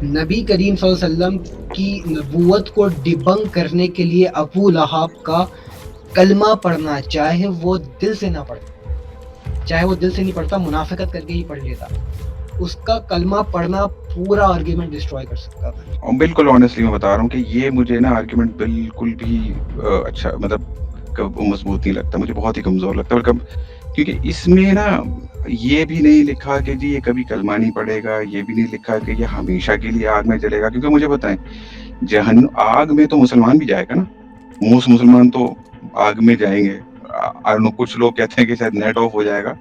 نبی کریم صلی اللہ علیہ وسلم کی نبوت کو ڈیبنک کرنے کے لیے ابو لہب کا کلمہ پڑھنا، چاہے وہ دل سے نہ پڑھتا، منافقت کر کے ہی پڑھ لیتا، اس کا کلمہ پڑھنا پورا آرگیومنٹ ڈسٹروائے کر سکتا تھا. اور بالکل آنیسٹلی میں بتا رہا ہوں کہ یہ مجھے نا آرگیومنٹ بالکل بھی اچھا مطلب مضبوط نہیں لگتا، مجھے بہت ہی کمزور لگتا ہے. کیونکہ اس میں نا یہ بھی نہیں لکھا کہ جی یہ کبھی کلمہ نہیں پڑھے گا، یہ بھی نہیں لکھا کہ یہ ہمیشہ کے لیے آگ میں جلے گا. کیونکہ مجھے بتائیں آگ میں تو مسلمان بھی جائے گا نا، موسٹ مسلمان تو آگ میں جائیں گے. کچھ لوگ کہتے ہیں کہ شاید نیٹ آف ہو جائے گا،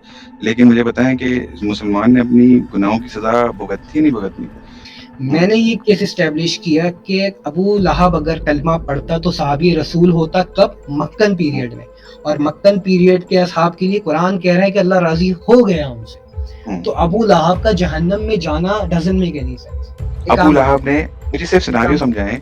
لیکن مجھے بتائیں کہ مسلمان نے اپنی گناہوں کی سزا بھگتنی نہیں بھگتنی. میں نے یہ کیس اسٹیبلش کیا کہ ابو لہب اگر کلمہ پڑھتا تو صحابی رسول ہوتا کب؟ مکن پیریڈ میں. اور مکن پیریڈ کے اصحاب کے لیے قرآن کہہ رہا ہے کہ اللہ راضی ہو گیا ان سے. تو ابو لہب کا جہنم میں جانا ڈزنٹ میک اینی سینس. ابو لہب نے مجھے صرف سیناریو سمجھائیں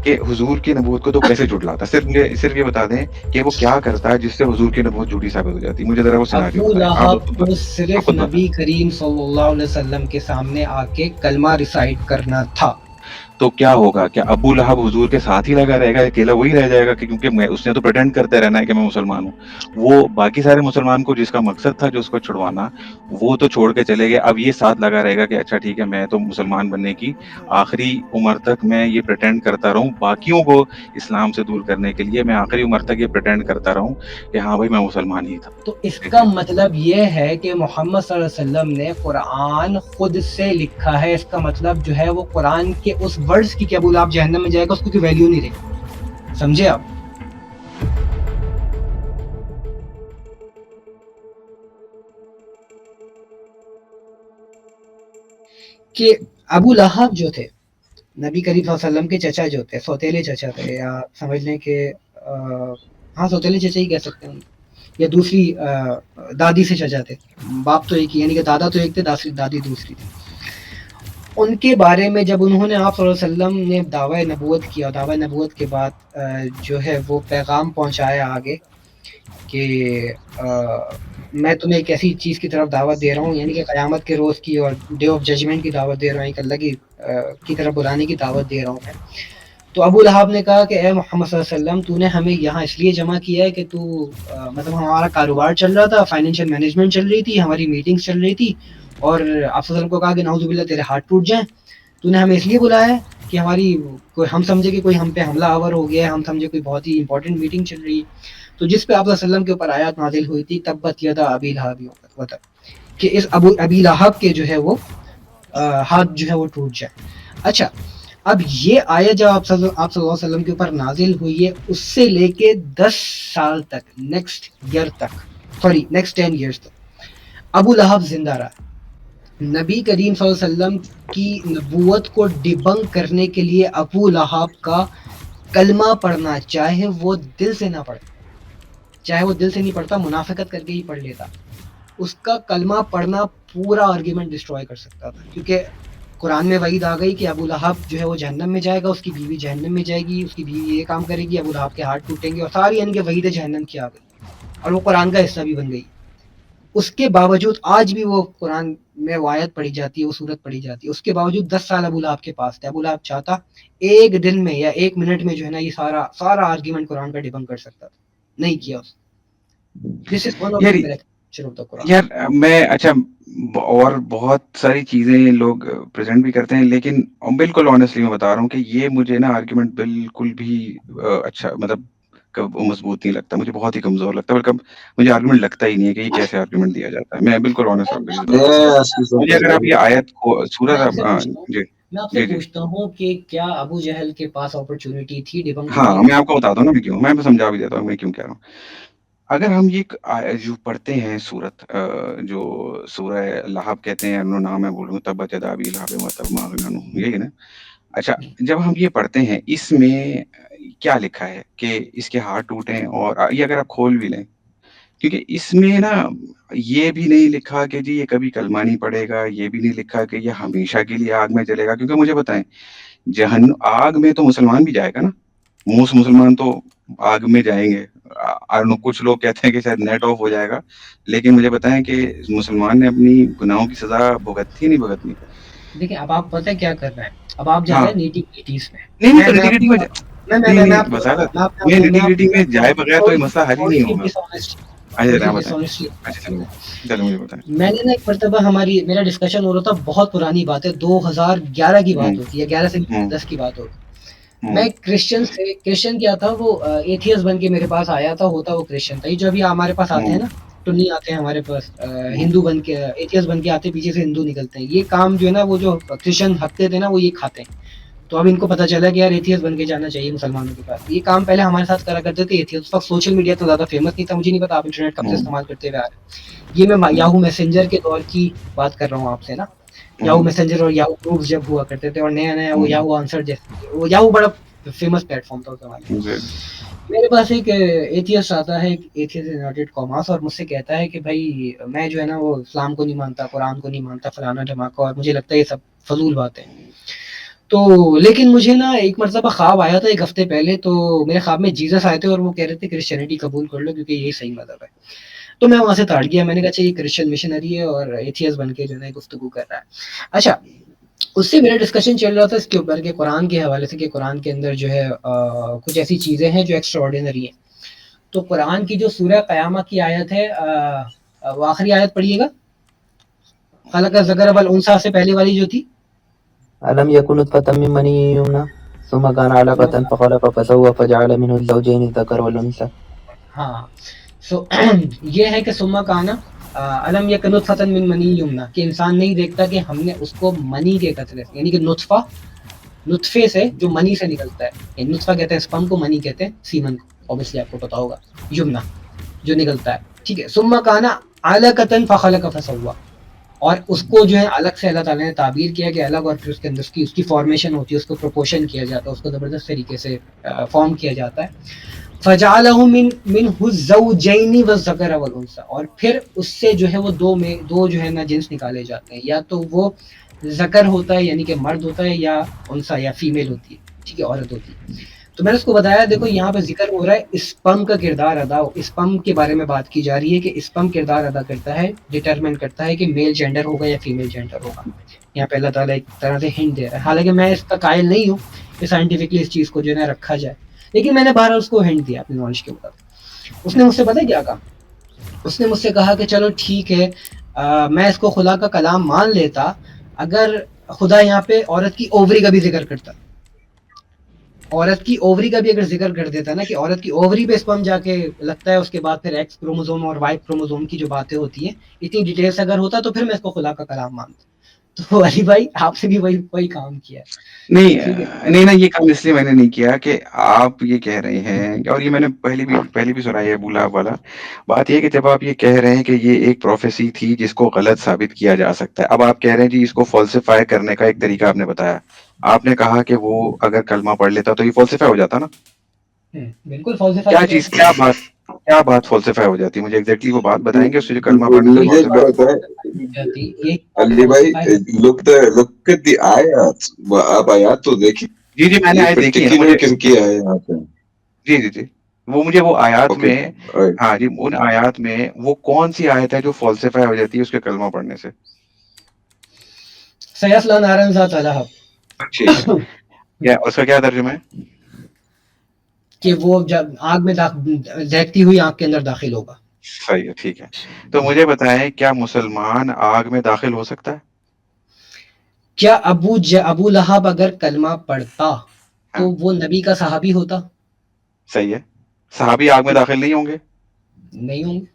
کہ حضور کی نبوت کو تو کیسے جھٹلاتا. صرف یہ بتا دیں کہ وہ کیا کرتا ہے جس سے حضور کی نبوت جھوٹی ثابت ہو جاتی. مجھے ذرا وہ سیناریو ابو بتائیں. لہب کو صرف نبی کریم صلی اللہ علیہ وسلم کے سامنے آ کے کلمہ ریسائٹ کرنا تھا. تو کیا ہوگا؟ کیا ابو لہب حضور کے ساتھ ہی لگا رہے گا؟ اکیلا وہی رہ جائے گا؟ کیونکہ اس نے تو پریٹینڈ کرتے رہنا ہے کہ میں مسلمان ہوں. وہ باقی سارے مسلمان کو جس کا مقصد تھا جو اس کو چھڑوانا، وہ تو چھوڑ کے چلے گئے. اب یہ ساتھ لگا رہے گا کہ اچھا ٹھیک ہے میں تو مسلمان بننے کی آخری عمر تک میں یہ پریٹینڈ کرتا رہوں، باقیوں کو اسلام سے دور کرنے کے لیے میں آخری عمر تک یہ پریٹینڈ کرتا رہوں کہ ہاں بھائی میں مسلمان ہی تھا. تو اس کا مطلب یہ ہے کہ محمد صلی اللہ علیہ وسلم نے قرآن خود سے لکھا ہے. اس کا مطلب جو ہے وہ قرآن کے اس ورڈز کی کہ ابو لہب جہنم میں جائے گا اس کو کوئی ویلیو نہیں رہی. سمجھے آپ؟ کہ ابو لہب جو تھے نبی کریم صلی اللہ علیہ وسلم کے چچا جو تھے، سوتیلے چچا تھے، یا سمجھ لیں کہ ہاں سوتیلے چچا ہی کہہ سکتے ہیں، یا دوسری دادی سے چچا تھے. باپ تو ایک ہی، یعنی کہ دادا تو ایک تھے، دادی دوسری تھی. ان کے بارے میں جب انہوں نے آپ صلی اللہ علیہ وسلم نے دعوی نبوت کیا، دعوی نبوت کے بعد جو ہے وہ پیغام پہنچایا آگے کہ میں تمہیں ایک ایسی چیز کی طرف دعوت دے رہا ہوں، یعنی کہ قیامت کے روز کی اور ڈے آف ججمنٹ کی دعوت دے رہا ہوں، ایک اللہ کی طرف بلانے کی دعوت دے رہا ہوں میں. تو ابو لہب نے کہا کہ اے محمد صلی اللہ علیہ وسلم، تو نے ہمیں یہاں اس لیے جمع کیا ہے کہ تو مطلب ہمارا کاروبار چل رہا تھا، فائنینشیل مینجمنٹ چل رہی تھی، ہماری میٹنگز چل رہی تھی، اور آپ صلی اللہ علیہ وسلم کو کہا کہ نعوذ باللہ تیرے ہاتھ ٹوٹ جائیں. تو نے ہمیں اس لیے بلایا ہے کہ ہم سمجھے کہ کوئی ہم پہ حملہ آور ہو گیا ہے، ہم سمجھے کوئی بہت ہی امپورٹنٹ میٹنگ چل رہی ہے. تو جس پہ آپ صلی اللہ علیہ وسلم کے اوپر آیات نازل ہوئی تھی تبت یدا ابی لہب، کہ اس ابی لہب کے جو ہے وہ ہاتھ جو ہے وہ ٹوٹ جائے. اچھا، اب یہ آیت جب آپ صلی اللہ علیہ وسلم کے اوپر نازل ہوئی ہے، اس سے لے کے 10 سال تک، نیکسٹ 10 ایئرس تک ابو لہب زندہ رہا. نبی کریم صلی اللہ علیہ وسلم کی نبوت کو ڈیبنک کرنے کے لیے ابو لہب کا کلمہ پڑھنا، چاہے وہ دل سے نہیں پڑھتا، منافقت کر کے ہی پڑھ لیتا، اس کا کلمہ پڑھنا پورا آرگیومنٹ ڈسٹروائے کر سکتا تھا. کیونکہ قرآن میں وعید آ گئی کہ ابو لہب جو ہے وہ جہنم میں جائے گا، اس کی بیوی جہنم میں جائے گی، اس کی بیوی یہ کام کرے گی، ابو لہب کے ہاتھ ٹوٹیں گے، اور ساری یعنی کہ وعید جہنم کی آ گئی اور وہ قرآن کا حصہ بھی بن گئی. اس کے باوجود آج بھی وہ قرآن میں وہ آیت پڑھی جاتی ہے، وہ صورت پڑھی جاتی ہے. اس کے باوجود 10 سال ابو لہب کے پاس تھے. ابو لہب چاہتا ایک دن میں یا ایک منٹ میں جو ہے نا یہ سارا آرگیومنٹ قرآن کا ڈیبنک کر سکتا تھا، نہیں کیا اس. This is one of the miracle of the Quran. یار میں اچھا اور بہت ساری چیزیں لوگ پریزنٹ بھی کرتے ہیں، لیکن بالکل آنیسٹلی میں بتا رہا ہوں کہ یہ مجھے نا آرگیومنٹ بالکل بھی اچھا مطلب مضبوط نہیں لگتا، مجھے بہت ہی کمزور لگتا ہے. بلکہ مجھے آرگیومنٹ لگتا ہی نہیں ہے کہ یہ کیسے آرگیومنٹ دیا جاتا ہے. میں بالکل آنیسٹ مجھے اگر آپ یہ آیت کو سورت جی میں آپ سے پوچھتا ہوں کہ کیا ابو جہل کے پاس اپرچونٹی تھی ڈیبنک ہاں کرنے میں آپ کو بتاتا ہوں نا کیوں، میں سمجھا بھی دیتا ہوں میں کیوں کہہ رہا ہوں. اگر ہم یہ جو پڑھتے ہیں سورت جو سورہ لہب کہتے ہیں، انہوں نام ہے بولوں تبت یدا ابی لہب وتب ما اغنی عنہ، یہی ہے نا. اچھا جب ہم یہ پڑھتے ہیں اس میں کیا لکھا ہے کہ اس کے ہاتھ ٹوٹیں، اور یہ اگر آپ کھول بھی لیں، کیونکہ اس میں نا یہ بھی نہیں لکھا کہ جی یہ کبھی کلمہ نہیں پڑھے گا، یہ بھی نہیں لکھا کہ یہ ہمیشہ کے لیے آگ میں جلے گا. کیونکہ مجھے بتائیں آگ میں تو مسلمان بھی جائے گا نا، موسٹ مسلمان تو آگ میں جائیں گے. کچھ لوگ کہتے ہیں کہ شاید نیٹ آف ہو جائے گا، لیکن مجھے بتائیں کہ مسلمان نے اپنی گناہوں کی سزا بھگتنی نہیں بھگتنی. دیکھیں اب آپ پتہ ہے کیا کر رہے ہیں, اب آپ جا رہے ہیں ہاں نیٹی گریٹیز میں. نہیں نہیں تو میں نیٹی آپ میں کو میں نہیں میں نہیں آپ کو وسالت میں میں آپ نیٹی کو گریٹی میں جائے بغیر تو یہ مسئلہ حل ہی نہیں ہوگا. اچھا تھوڑی جناب سی بتائیں. ڈسونیسٹی. اچھا چلو مجھے بتائیں. میں نے نا ایک مرتبہ میرا ڈسکشن ہو رہا تھا, بہت پرانی بات ہے, 2011 کی بات ہوگی یا 11 سے 10 کی بات ہوگی. میں کرسچن کیا تھا وہ ایتھیس بن کے میرے پاس آیا تھا, ہوتا وہ کرسچن تھا. یہ جو ابھی ہمارے پاس آتے ہیں نا تو نہیں آتے ہیں ہمارے پاس ہندو بن کے, ایتھیس بن کے آتے, پیچھے سے ہندو نکلتے ہیں. یہ کام جو ہے نا وہ جو کرسچن ہکتے تھے نا وہ یہ کھاتے ہیں. تو اب ان کو پتا چلا کہ یار ایتھیس بن کے جانا چاہیے مسلمانوں کے پاس. یہ کام پہلے ہمارے ساتھ کرا کرتے تھے ایتھیس. اس وقت سوشل میڈیا تو زیادہ فیمس نہیں تھا, مجھے نہیں پتا آپ انٹرنیٹ کب سے استعمال کرتے ہوئے آ رہے ہیں. یہ میں یاہو میسنجر کے دور کی بات کر رہا ہوں آپ سے نا. یاہو میسنجر اور یاہو گروپس جب ہوا کرتے تھے, اور نیا نیا وہ یاہو آنسر جیسے, وہ یاہو بڑا فیمس پلیٹ فارم تھا اس زمانے میں. میرے پاس ایک ایتھیسٹ آتا ہے, ایتھیسٹ انورٹڈ کاماس, اور مجھ سے کہتا ہے کہ بھائی میں جو ہے نا وہ اسلام کو نہیں مانتا, قرآن کو نہیں مانتا, فلانا دھماکہ, اور مجھے لگتا ہے یہ سب فضول باتیں. تو لیکن مجھے نا ایک مرتبہ خواب آیا تھا 1 ہفتے پہلے, تو میرے خواب میں جیزس آئے تھے اور وہ کہہ رہے تھے کرسچینٹی قبول کر لو کیونکہ یہی صحیح مذہب ہے. تو میں وہاں سے تاڑ گیا, میں نے کہا اچھا یہ کرسچن مشنری ہے اور ایتھیس بن کے جو ہے گفتگو کر رہا ہے. اچھا اس سے میرا ڈسکشن چل رہا تھا اس کے اوپر کہ قرآن کے حوالے سے, کہ قرآن کے اندر جو ہے کچھ ایسی چیزیں ہیں جو ایکسٹرا آرڈینری ہیں. تو قرآن کی جو سورہ قیامہ کی آیت ہے, وہ آخری آیت پڑھیے گا, خلق الذکر والانثی سے پہلے والی جو تھی, ألم يكن نطفة من مني يمنى ثم كان علقة فخلق فسوى فجعل منه الزوجين الذكر والأنثى. ہاں سو یہ ہے کہ ثم کان علم یک نطفۃ من منی یمنا, کہ انسان نہیں دیکھتا کہ ہم نے اس کو منی کے قطرے سے, یعنی کہ نطفے سے جو منی سے نکلتا ہے, یعنی نطفہ کہتے ہیں اسپم کو, منی کہتے ہیں سیمن کو, اوبویسلی آپ کو پتا ہوگا, یمنا جو نکلتا ہے, ٹھیک ہے. ثم کان علقۃ فخلق فسوى, اور اس کو جو ہے الگ سے اللہ تعالیٰ نے تعبیر کیا کہ الگ, اور پھر اس کے اندر اس کی فارمیشن ہوتی ہے, اس کو پروپورشن کیا جاتا ہے, اس کو زبردست طریقے سے فارم کیا جاتا ہے. فجعلہ منہ الزوجین والذکر والانثی, اور پھر اس سے جو ہے وہ دو جو ہے نا جنس نکالے جاتے ہیں, یا تو وہ ذکر ہوتا ہے یعنی کہ مرد ہوتا ہے, یا انثی یا فیمیل ہوتی ہے, ٹھیک ہے, عورت ہوتی ہے. تو میں نے اس کو بتایا دیکھو یہاں پہ ذکر ہو رہا ہے اسپم کا کردار ادا, اسپم کے بارے میں بات کی جا رہی ہے کہ اسپم کردار ادا کرتا ہے, ڈٹرمن کرتا ہے کہ میل جینڈر ہوگا یا فیمیل جینڈر ہوگا. یہاں پہ اللہ تعالیٰ ایک طرح سے ہنٹ دے رہا ہے, حالانکہ میں اس کا قائل نہیں ہوں کہ سائنٹیفکلی اس چیز کو جو ہے نا رکھا جائے, لیکن میں نے بہرحال اس کو ہنٹ دیا اپنی نالج کے اوپر. اس نے مجھ سے پتہ کیا کہا, اس نے مجھ سے کہا کہ چلو ٹھیک ہے, میں اس کو خدا کا کلام مان لیتا اگر خدا یہاں پہ عورت کی اووری کا بھی ذکر کرتا, عورت کی اووری کا بھی اگر ذکر کر دیتا نا, کہ عورت کی اووری پہ اسپم جا کے لگتا ہے, اس کے بعد پھر ایکس کروموزوم اور وائی کروموزوم کی جو باتیں ہوتی ہیں, اتنی ڈیٹیلس اگر ہوتا تو پھر میں اس کو خدا کا کلام مانتا. تو علی بھائی آپ سے بھی وہی کام کیا ہے, ٹھیک ہے. نہیں یہ کام اس لیے میں نے نہیں کیا کہ آپ یہ کہہ رہے ہیں, اور یہ میں نے پہلی بھی سنا ہے ابو لہب والا. بات یہ ہے کہ جب آپ یہ کہہ رہے ہیں کہ یہ ایک پروفیسی تھی جس کو غلط ثابت کیا جا سکتا ہے, اب آپ کہہ رہے ہیں جی اس کو فالسیفائی کرنے کا ایک طریقہ آپ نے بتایا. آپ نے کہا کہ وہ اگر کلمہ پڑھ لیتا تو یہ فالسیفائی ہو جاتا نا. بالکل فالسیفائی کیا ہو چیز, جاتا ہے. کیا بات فالسیفائی ہو جاتی ہے, مجھے ایگزیکٹلی وہ بات بتائیں گے, اس سے جو کلمہ پڑھنے سے یہی فالسیفائی. بات ہو جاتی, یہی بات علی بھائی falsify who. look at the آیات, آپ آیات تو دیکھیں, جی میں نے یہ آیت دیکھی ہے نا, پرٹیکولر کن کی ہے یہاں پہ. جی وہ آیات اوکے میں, ہاں جی ان آیات میں وہ کون سی آیت ہے جو فالسیفائی ہو جاتی ہے اس کے کلمہ پڑھنے سے؟ سیصلی نارا ذات لہب, ٹھیک ہے, یا اس کا کیا ترجمہ ہے؟ کہ وہ جب آگ میں دہتی ہوئی آگ کے اندر داخل ہوگا. صحیح ہے, ٹھیک ہے. تو مجھے بتائیں کیا مسلمان آگ میں داخل ہو سکتا ہے؟ کیا ابو لہب اگر کلمہ پڑھتا ہاں تو وہ نبی کا صحابی ہوتا؟ صحیح ہے. صحابی آگ میں داخل نہیں ہوں گے؟ نہیں ہوں گے.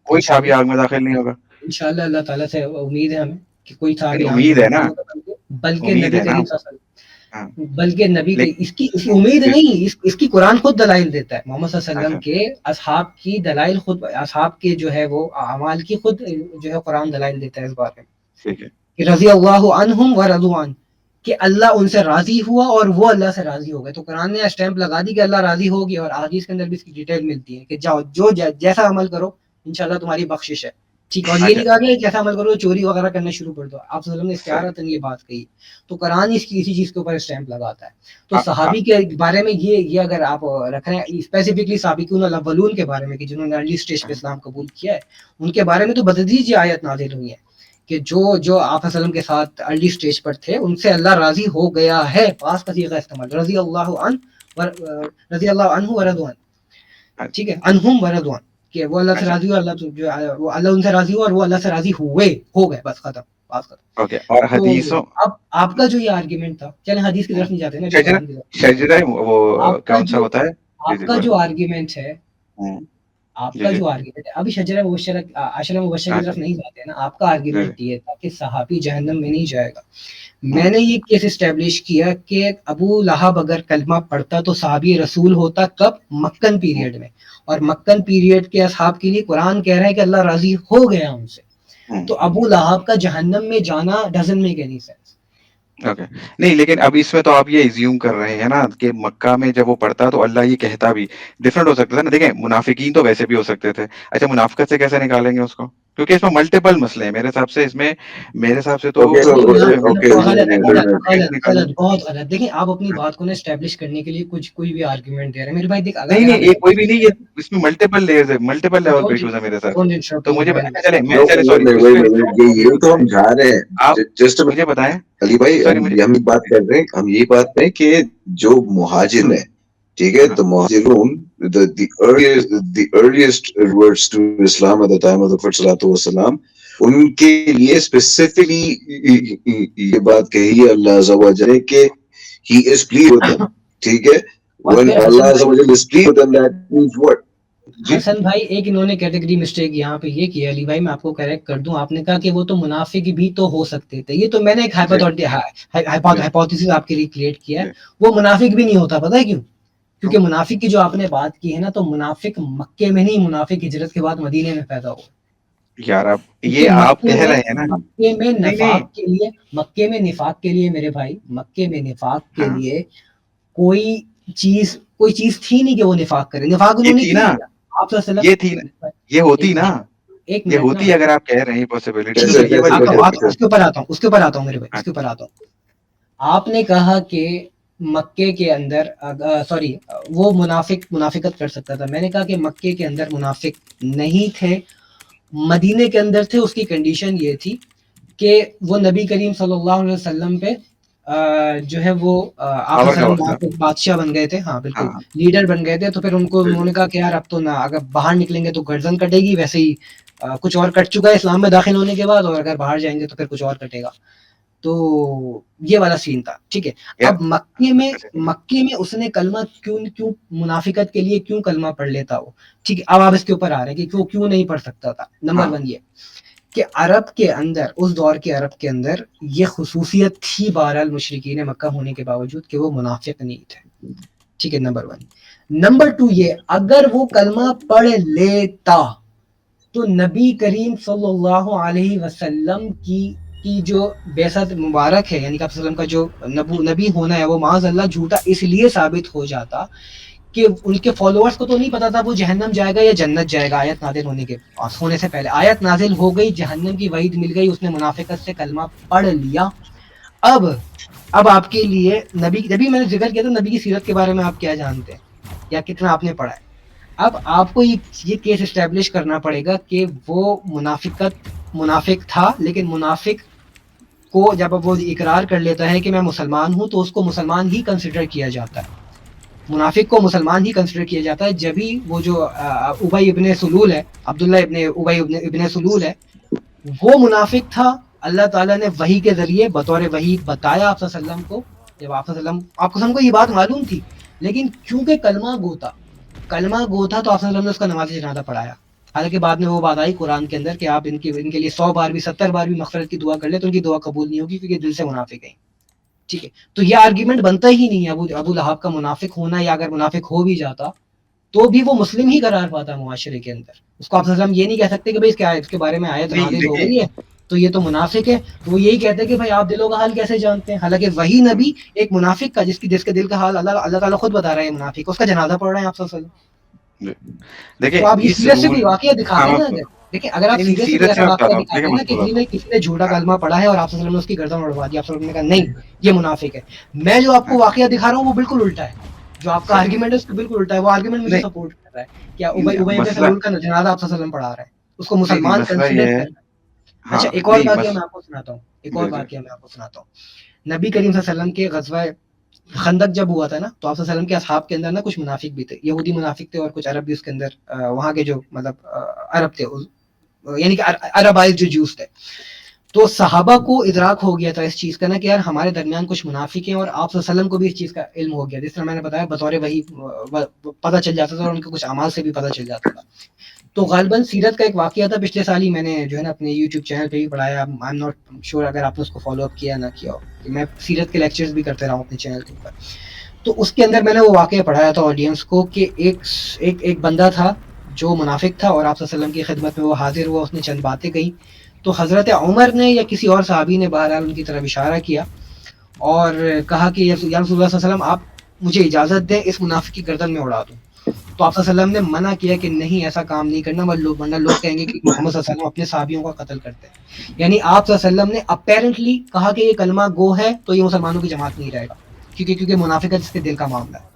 کوئی صحابی آگ میں داخل نہیں ہوگا. انشاءاللہ اللہ تعالیٰ سے امید ہے ہمیں کہ کوئی صحابی آگ میں امید ہے داخل نا, نہیں ہوگا, بلکہ امید نبی ہے نا. کریم صلی اللہ علیہ ہاں وسلم, بلکہ نبی کے لیکن اس کی امید نہیں, اس کی قرآن خود دلائل دیتا ہے. محمد صلی اللہ علیہ وسلم کے اصحاب کی دلائل خود, اصحاب کے جو ہے وہ اعمال کی خود جو ہے قرآن دلائل دیتا ہے اس بارے میں, ٹھیک ہے, کہ رضی اللہ عنہم ورضوا عنہ, کہ اللہ ان سے راضی ہوا اور وہ اللہ سے راضی ہو گئے. تو قرآن نے اسٹیمپ لگا دی کہ اللہ راضی ہوگی, اور احادیث کے اندر بھی اس کی ڈیٹیل ملتی ہے کہ جاؤ جو جیسا عمل کرو انشاءاللہ تمہاری بخشش ہے, ٹھیک. اور یہ نہیں کہا کہ جیسا عمل کرو چوری وغیرہ کرنا شروع کر دو, آپ صلی اللہ علیہ وسلم نے استعارتاً یہ بات کہی. تو قرآن اسی چیز کے اوپر اسٹیمپ لگاتا ہے. تو صحابی کے بارے میں یہ اگر آپ رکھ رہے ہیں اسپیسیفکلی سابقون الاولون کے بارے میں, کہ جنہوں نے ارلی اسٹیج پہ اسلام قبول کیا ہے, ان کے بارے میں تو بددیج آیت نازل ہوئی ہے کہ جو آپ وسلم کے ساتھ ارلی سٹیج پر تھے ان سے اللہ راضی ہو گیا ہے، پاس کا صیغہ استعمال، رضی اللہ عنہ ورضوان، ٹھیک ہے، انہم ورضوان، کہ وہ اللہ سے راضی ہو، وہ اللہ ان سے راضی ہو اور وہ اللہ سے راضی ہوئے، ہو گئے، بس ختم، بات ختم۔ اوکے، اور تو حدیثوں اب آپ کا جو یہ آرگیومنٹ تھا، چلیں حدیث کی طرف نہیں جاتے نا، شجرہ قرآن کی طرف، شجرہ وہ آپ کا کون سا جو ہوتا ہے؟ آپ کا جو آرگیومنٹ ہے، آپ جی کا جی جو آرگیومنٹ ہے، ابھی شجرہ مبشرہ عشرہ مبشرہ کی طرف نہیں جاتے ہیں نا، آپ کا آرگیومنٹ یہ تھا کہ صحابی جہنم میں نہیں جائے گا۔ میں نے یہ کیس اسٹیبلش کیا کہ ابو لہب اگر کلمہ پڑھتا تو صحابی رسول ہوتا، کب؟ مکن پیریڈ میں، اور مکن پیریڈ کے اصحاب کے لیے قرآن کہہ رہا ہے کہ اللہ راضی ہو گیا ان سے، تو ابو لہب کا جہنم میں جانا doesn't make any sense. Okay, نہیں لیکن اب اس میں تو آپ یہ ایزیوم کر رہے ہیں نا کہ مکہ میں جب وہ پڑھتا تو اللہ یہ کہتا بھی ڈفرنٹ ہو سکتا تھا نا۔ دیکھیں منافقین تو ویسے بھی ہو سکتے تھے، اچھا منافقت سے کیسے نکالیں گے اس کو؟ کیونکہ اس میں ملٹیپل مسئلے ہیں میرے حساب سے، اس میں میرے حساب سے تو اس میں غلط ہے، کیسے نکالیں؟ غلط، بہت غلط۔ دیکھیں آپ اپنی بات کو نا اسٹیبلش کرنے کے لیے کوئی بھی آرگیومنٹ دے رہے ہیں میرے بھائی، دیکھ نہیں نہیں یہ کوئی بھی نہیں، یہ اس میں ملٹیپل لیئرز ہے، ملٹیپل لیول پہ ایشوز ہے میرے ساتھ۔ تو مجھے چلے سوری یہ تو ہم جا رہے آپ ہیں، جسٹ مجھے بتائیں، علی بھائی سوری مجھے ہم بات کر رہے ہیں، ہم یہی بات کریں کہ جو مہاجر ہیں، ٹھیک ہے، تو مہاجرون the earliest words to Islam at the time of the Prophet sallallahu alaihi wasallam، ان کے لیے اسپیسیفکلی یہ بات کہی ہے اللہ عز و جل کہ he is pleased with them، ٹھیک ہے، when Allah عز و جل is pleased with them that means what؟ حسن بھائی ایک انہوں نے کیٹیگری مسٹیک یہاں پہ یہ کیا، علی بھائی میں آپ کو کریکٹ کر دوں، آپ نے کہا کہ وہ تو منافق بھی تو ہو سکتے تھے، یہ تو میں نے ایک ہائپوتھیسس آپ کے لیے کریٹ کیا ہے، وہ منافق بھی نہیں ہوتا، پتہ ہے کیوں؟ کیونکہ منافق کی جو آپ نے بات کی ہے نا، تو منافق مکے میں نہیں، منافق ہجرت کے بعد مدینے میں پیدا ہوا۔ یار اب یہ آپ کہہ رہے ہیں نا، مکے میں نفاق کے لیے، مکے میں نفاق کے لیے میرے بھائی، مکے میں نفاق کے لیے کوئی چیز تھی نہیں کہ وہ نفاق کرے، نفاق انہوں نے کیا، آپ یہ تھی نا، یہ ہوتی نا، یہ ہوتی اگر آپ کہہ رہے ہیں پاسبلٹی، اس کے اوپر آتا ہوں میرے بھائی، اس کے اوپر آتا ہوں۔ آپ نے کہا کہ مکے کے اندر سوری وہ منافقت کر سکتا تھا، میں نے کہا کہ مکے کے اندر منافق نہیں تھے، مدینے کے اندر تھے۔ اس کی کنڈیشن یہ تھی کہ وہ نبی کریم صلی اللہ علیہ وسلم پہ جو ہے وہ آپ بادشاہ بن گئے تھے، ہاں بالکل لیڈر بن گئے تھے، تو پھر انہوں نے کہا کہ یار اب تو نہ، اگر باہر نکلیں گے تو گردن کٹے گی، ویسے ہی کچھ اور کٹ چکا ہے اسلام میں داخل ہونے کے بعد، اور اگر باہر جائیں گے تو پھر کچھ اور کٹے گا، تو یہ والا سین تھا، ٹھیک ہے۔ اب مکے میں اس نے کلمہ کیوں منافقت کے لیے کیوں کلمہ پڑھ لیتا وہ، ٹھیک ہے، اب آپ اس کے اوپر آ رہے ہیں کہ کیوں نہیں پڑھ سکتا تھا۔ نمبر 1 یہ کہ عرب کے اندر، اس دور کے عرب کے اندر یہ خصوصیت تھی بہرحال مشرکین مکہ ہونے کے باوجود کہ وہ منافق نہیں تھے، ٹھیک ہے، نمبر 1۔ نمبر 2 یہ اگر وہ کلمہ پڑھ لیتا تو نبی کریم صلی اللہ علیہ وسلم کی جو بعثت مبارک ہے، یعنی کہ آپ صلی اللہ علیہ وسلم کا جو نبی ہونا ہے، وہ معاذ اللہ جھوٹا اس لیے ثابت ہو جاتا کہ ان کے فالوورز کو تو نہیں پتا تھا وہ جہنم جائے گا یا جنت جائے گا، آیت نازل ہونے سے پہلے آیت نازل ہو گئی، جہنم کی وعید مل گئی، اس نے منافقت سے کلمہ پڑھ لیا۔ اب آپ کے لیے نبی میں نے ذکر کیا تھا، نبی کی سیرت کے بارے میں آپ کیا جانتے ہیں یا کتنا آپ نے پڑھا ہے؟ اب آپ کو یہ کیس اسٹیبلش کرنا پڑے گا کہ وہ منافق تھا، لیکن منافق کو جب وہ اقرار کر لیتا ہے کہ میں مسلمان ہوں تو اس کو مسلمان ہی کنسیڈر کیا جاتا ہے، منافق کو مسلمان ہی کنسیڈر کیا جاتا ہے۔ جبھی وہ جو ابی ابن سلول ہے، عبداللہ ابن ابی ابن سلول ہے، وہ منافق تھا، اللہ تعالیٰ نے وحی کے ذریعے بطور وحی بتایا آپ صلی اللہ علیہ وسلم کو، جب آپ صلی اللہ علیہ وسلم آپ کو یہ بات معلوم تھی، لیکن کیونکہ کلمہ گو تھا تو آپ صلی اللہ علیہ وسلم نے اس کا نماز جنازہ پڑھایا، حالانکہ بعد میں وہ بات آئی قرآن کے اندر کہ آپ ان کے لیے 100 بار بھی 70 بار بھی مغفرت کی دعا کر لیں تو ان کی دعا قبول نہیں ہوگی کیونکہ دل سے منافق ہیں، ٹھیک ہے۔ تو یہ آرگیومنٹ بنتا ہی نہیں ہے ابو لہب کا منافق ہونا، یا اگر منافق ہو بھی جاتا تو بھی وہ مسلم ہی قرار پاتا معاشرے کے اندر، اس کو آپ صلی اللہ علیہ وسلم یہ نہیں کہہ سکتے کہ بھائی اس کے بارے میں آیت نازل ہو گئی ہے تو یہ تو منافق ہے، تو وہ یہی کہتے ہیں کہ بھائی آپ دلوں کا حال کیسے جانتے ہیں، حالانکہ وہی نبی ایک منافق کا جس کے دل کا حال اللہ تعالیٰ خود بتا رہا ہے منافق، اس کا جنازہ پڑھ رہے ہیں آپ صلی اللہ علیہ وسلم۔ دیکھیں تو آپ یہ سیرت سے کوئی واقعہ دکھاتے ہیں نا، دیکھیں اگر آپ سیرت سے کوئی واقعہ دکھاتے ہیں نا کہ کسی نے جھوٹا کلمہ پڑھا ہے اور آپ صلی اللہ علیہ وسلم نے اس کی گردن اڑوا دی، آپ صلی اللہ علیہ وسلم نے کہا نہیں یہ منافق ہے، میں جو آپ کو واقعہ دکھا رہا ہوں وہ بالکل الٹا ہے، جو آپ کا آرگیومنٹ ہے اس کا بالکل الٹا ہے، وہ آرگیومنٹ مجھے سپورٹ کر رہا ہے کہ ابی ابن سلول کا جنازہ آپ صلی اللہ علیہ وسلم پڑھا رہا ہے، اس کو مسلمان کنسیڈر کر رہا ہے۔ ہاں اچھا ایک اور نہیں واقعہ میں آپ کو سناتا ہوں، ایک اور واقعہ میں آپ کو سناتا ہوں. نبی کریم صلی اللہ علیہ وسلم کے غزوہ خندق جب ہوا تھا نا، تو آپ صلی اللہ علیہ وسلم کے اصحاب کے اندر نا کچھ منافق بھی تھے، یہودی منافق تھے اور کچھ عرب بھی اس کے اندر، وہاں کے جو مطلب عرب تھے، یعنی کہ عربائز جو جوس تھے. تو صحابہ کو ادراک ہو گیا تھا اس چیز کا نا کہ یار ہمارے درمیان کچھ منافق ہیں، اور آپ صلی اللہ علیہ وسلم کو بھی اس چیز کا علم ہو گیا، جس طرح میں نے بتایا بطور وہی پتہ چل جاتا تھا، اور ان کے کچھ اعمال سے بھی پتہ چل جاتا تھا. تو غالباً سیرت کا ایک واقعہ تھا پچھلے سال ہی، میں نے جو ہے نا اپنے یوٹیوب چینل پہ بھی پڑھایا. آئی ایم ناٹ شیور اگر آپ نے اس کو فالو اپ کیا نہ کیا ہو، کہ میں سیرت کے لیکچرز بھی کرتے رہا ہوں اپنے چینل کے اوپر. تو اس کے اندر میں نے وہ واقعہ پڑھایا تھا آڈینس کو کہ ایک بندہ تھا جو منافق تھا، اور آپ صلی اللہ علیہ وسلم کی خدمت میں وہ حاضر ہوا، اس نے چند باتیں کہی. تو حضرت عمر نے یا کسی اور صحابی نے بہرحال ان کی طرف اشارہ کیا اور کہا کہ یا رسول اللہ صلی اللہ علیہ وسلم آپ مجھے اجازت دیں اس منافق کی گردن میں اڑا دوں. تو آپ صلی اللہ علیہ وسلم نے منع کیا کہ نہیں ایسا کام نہیں کرنا، ورنہ لوگ کہیں گے کہ محمد صلی اللہ علیہ وسلم اپنے صحابیوں کا قتل کرتے ہیں. یعنی آپ صلی اللہ علیہ وسلم نے اپیرنٹلی کہا کہ یہ کلمہ گو ہے تو یہ مسلمانوں کی جماعت نہیں رہے گا، کیونکہ منافقت اس کے دل کا معاملہ ہے.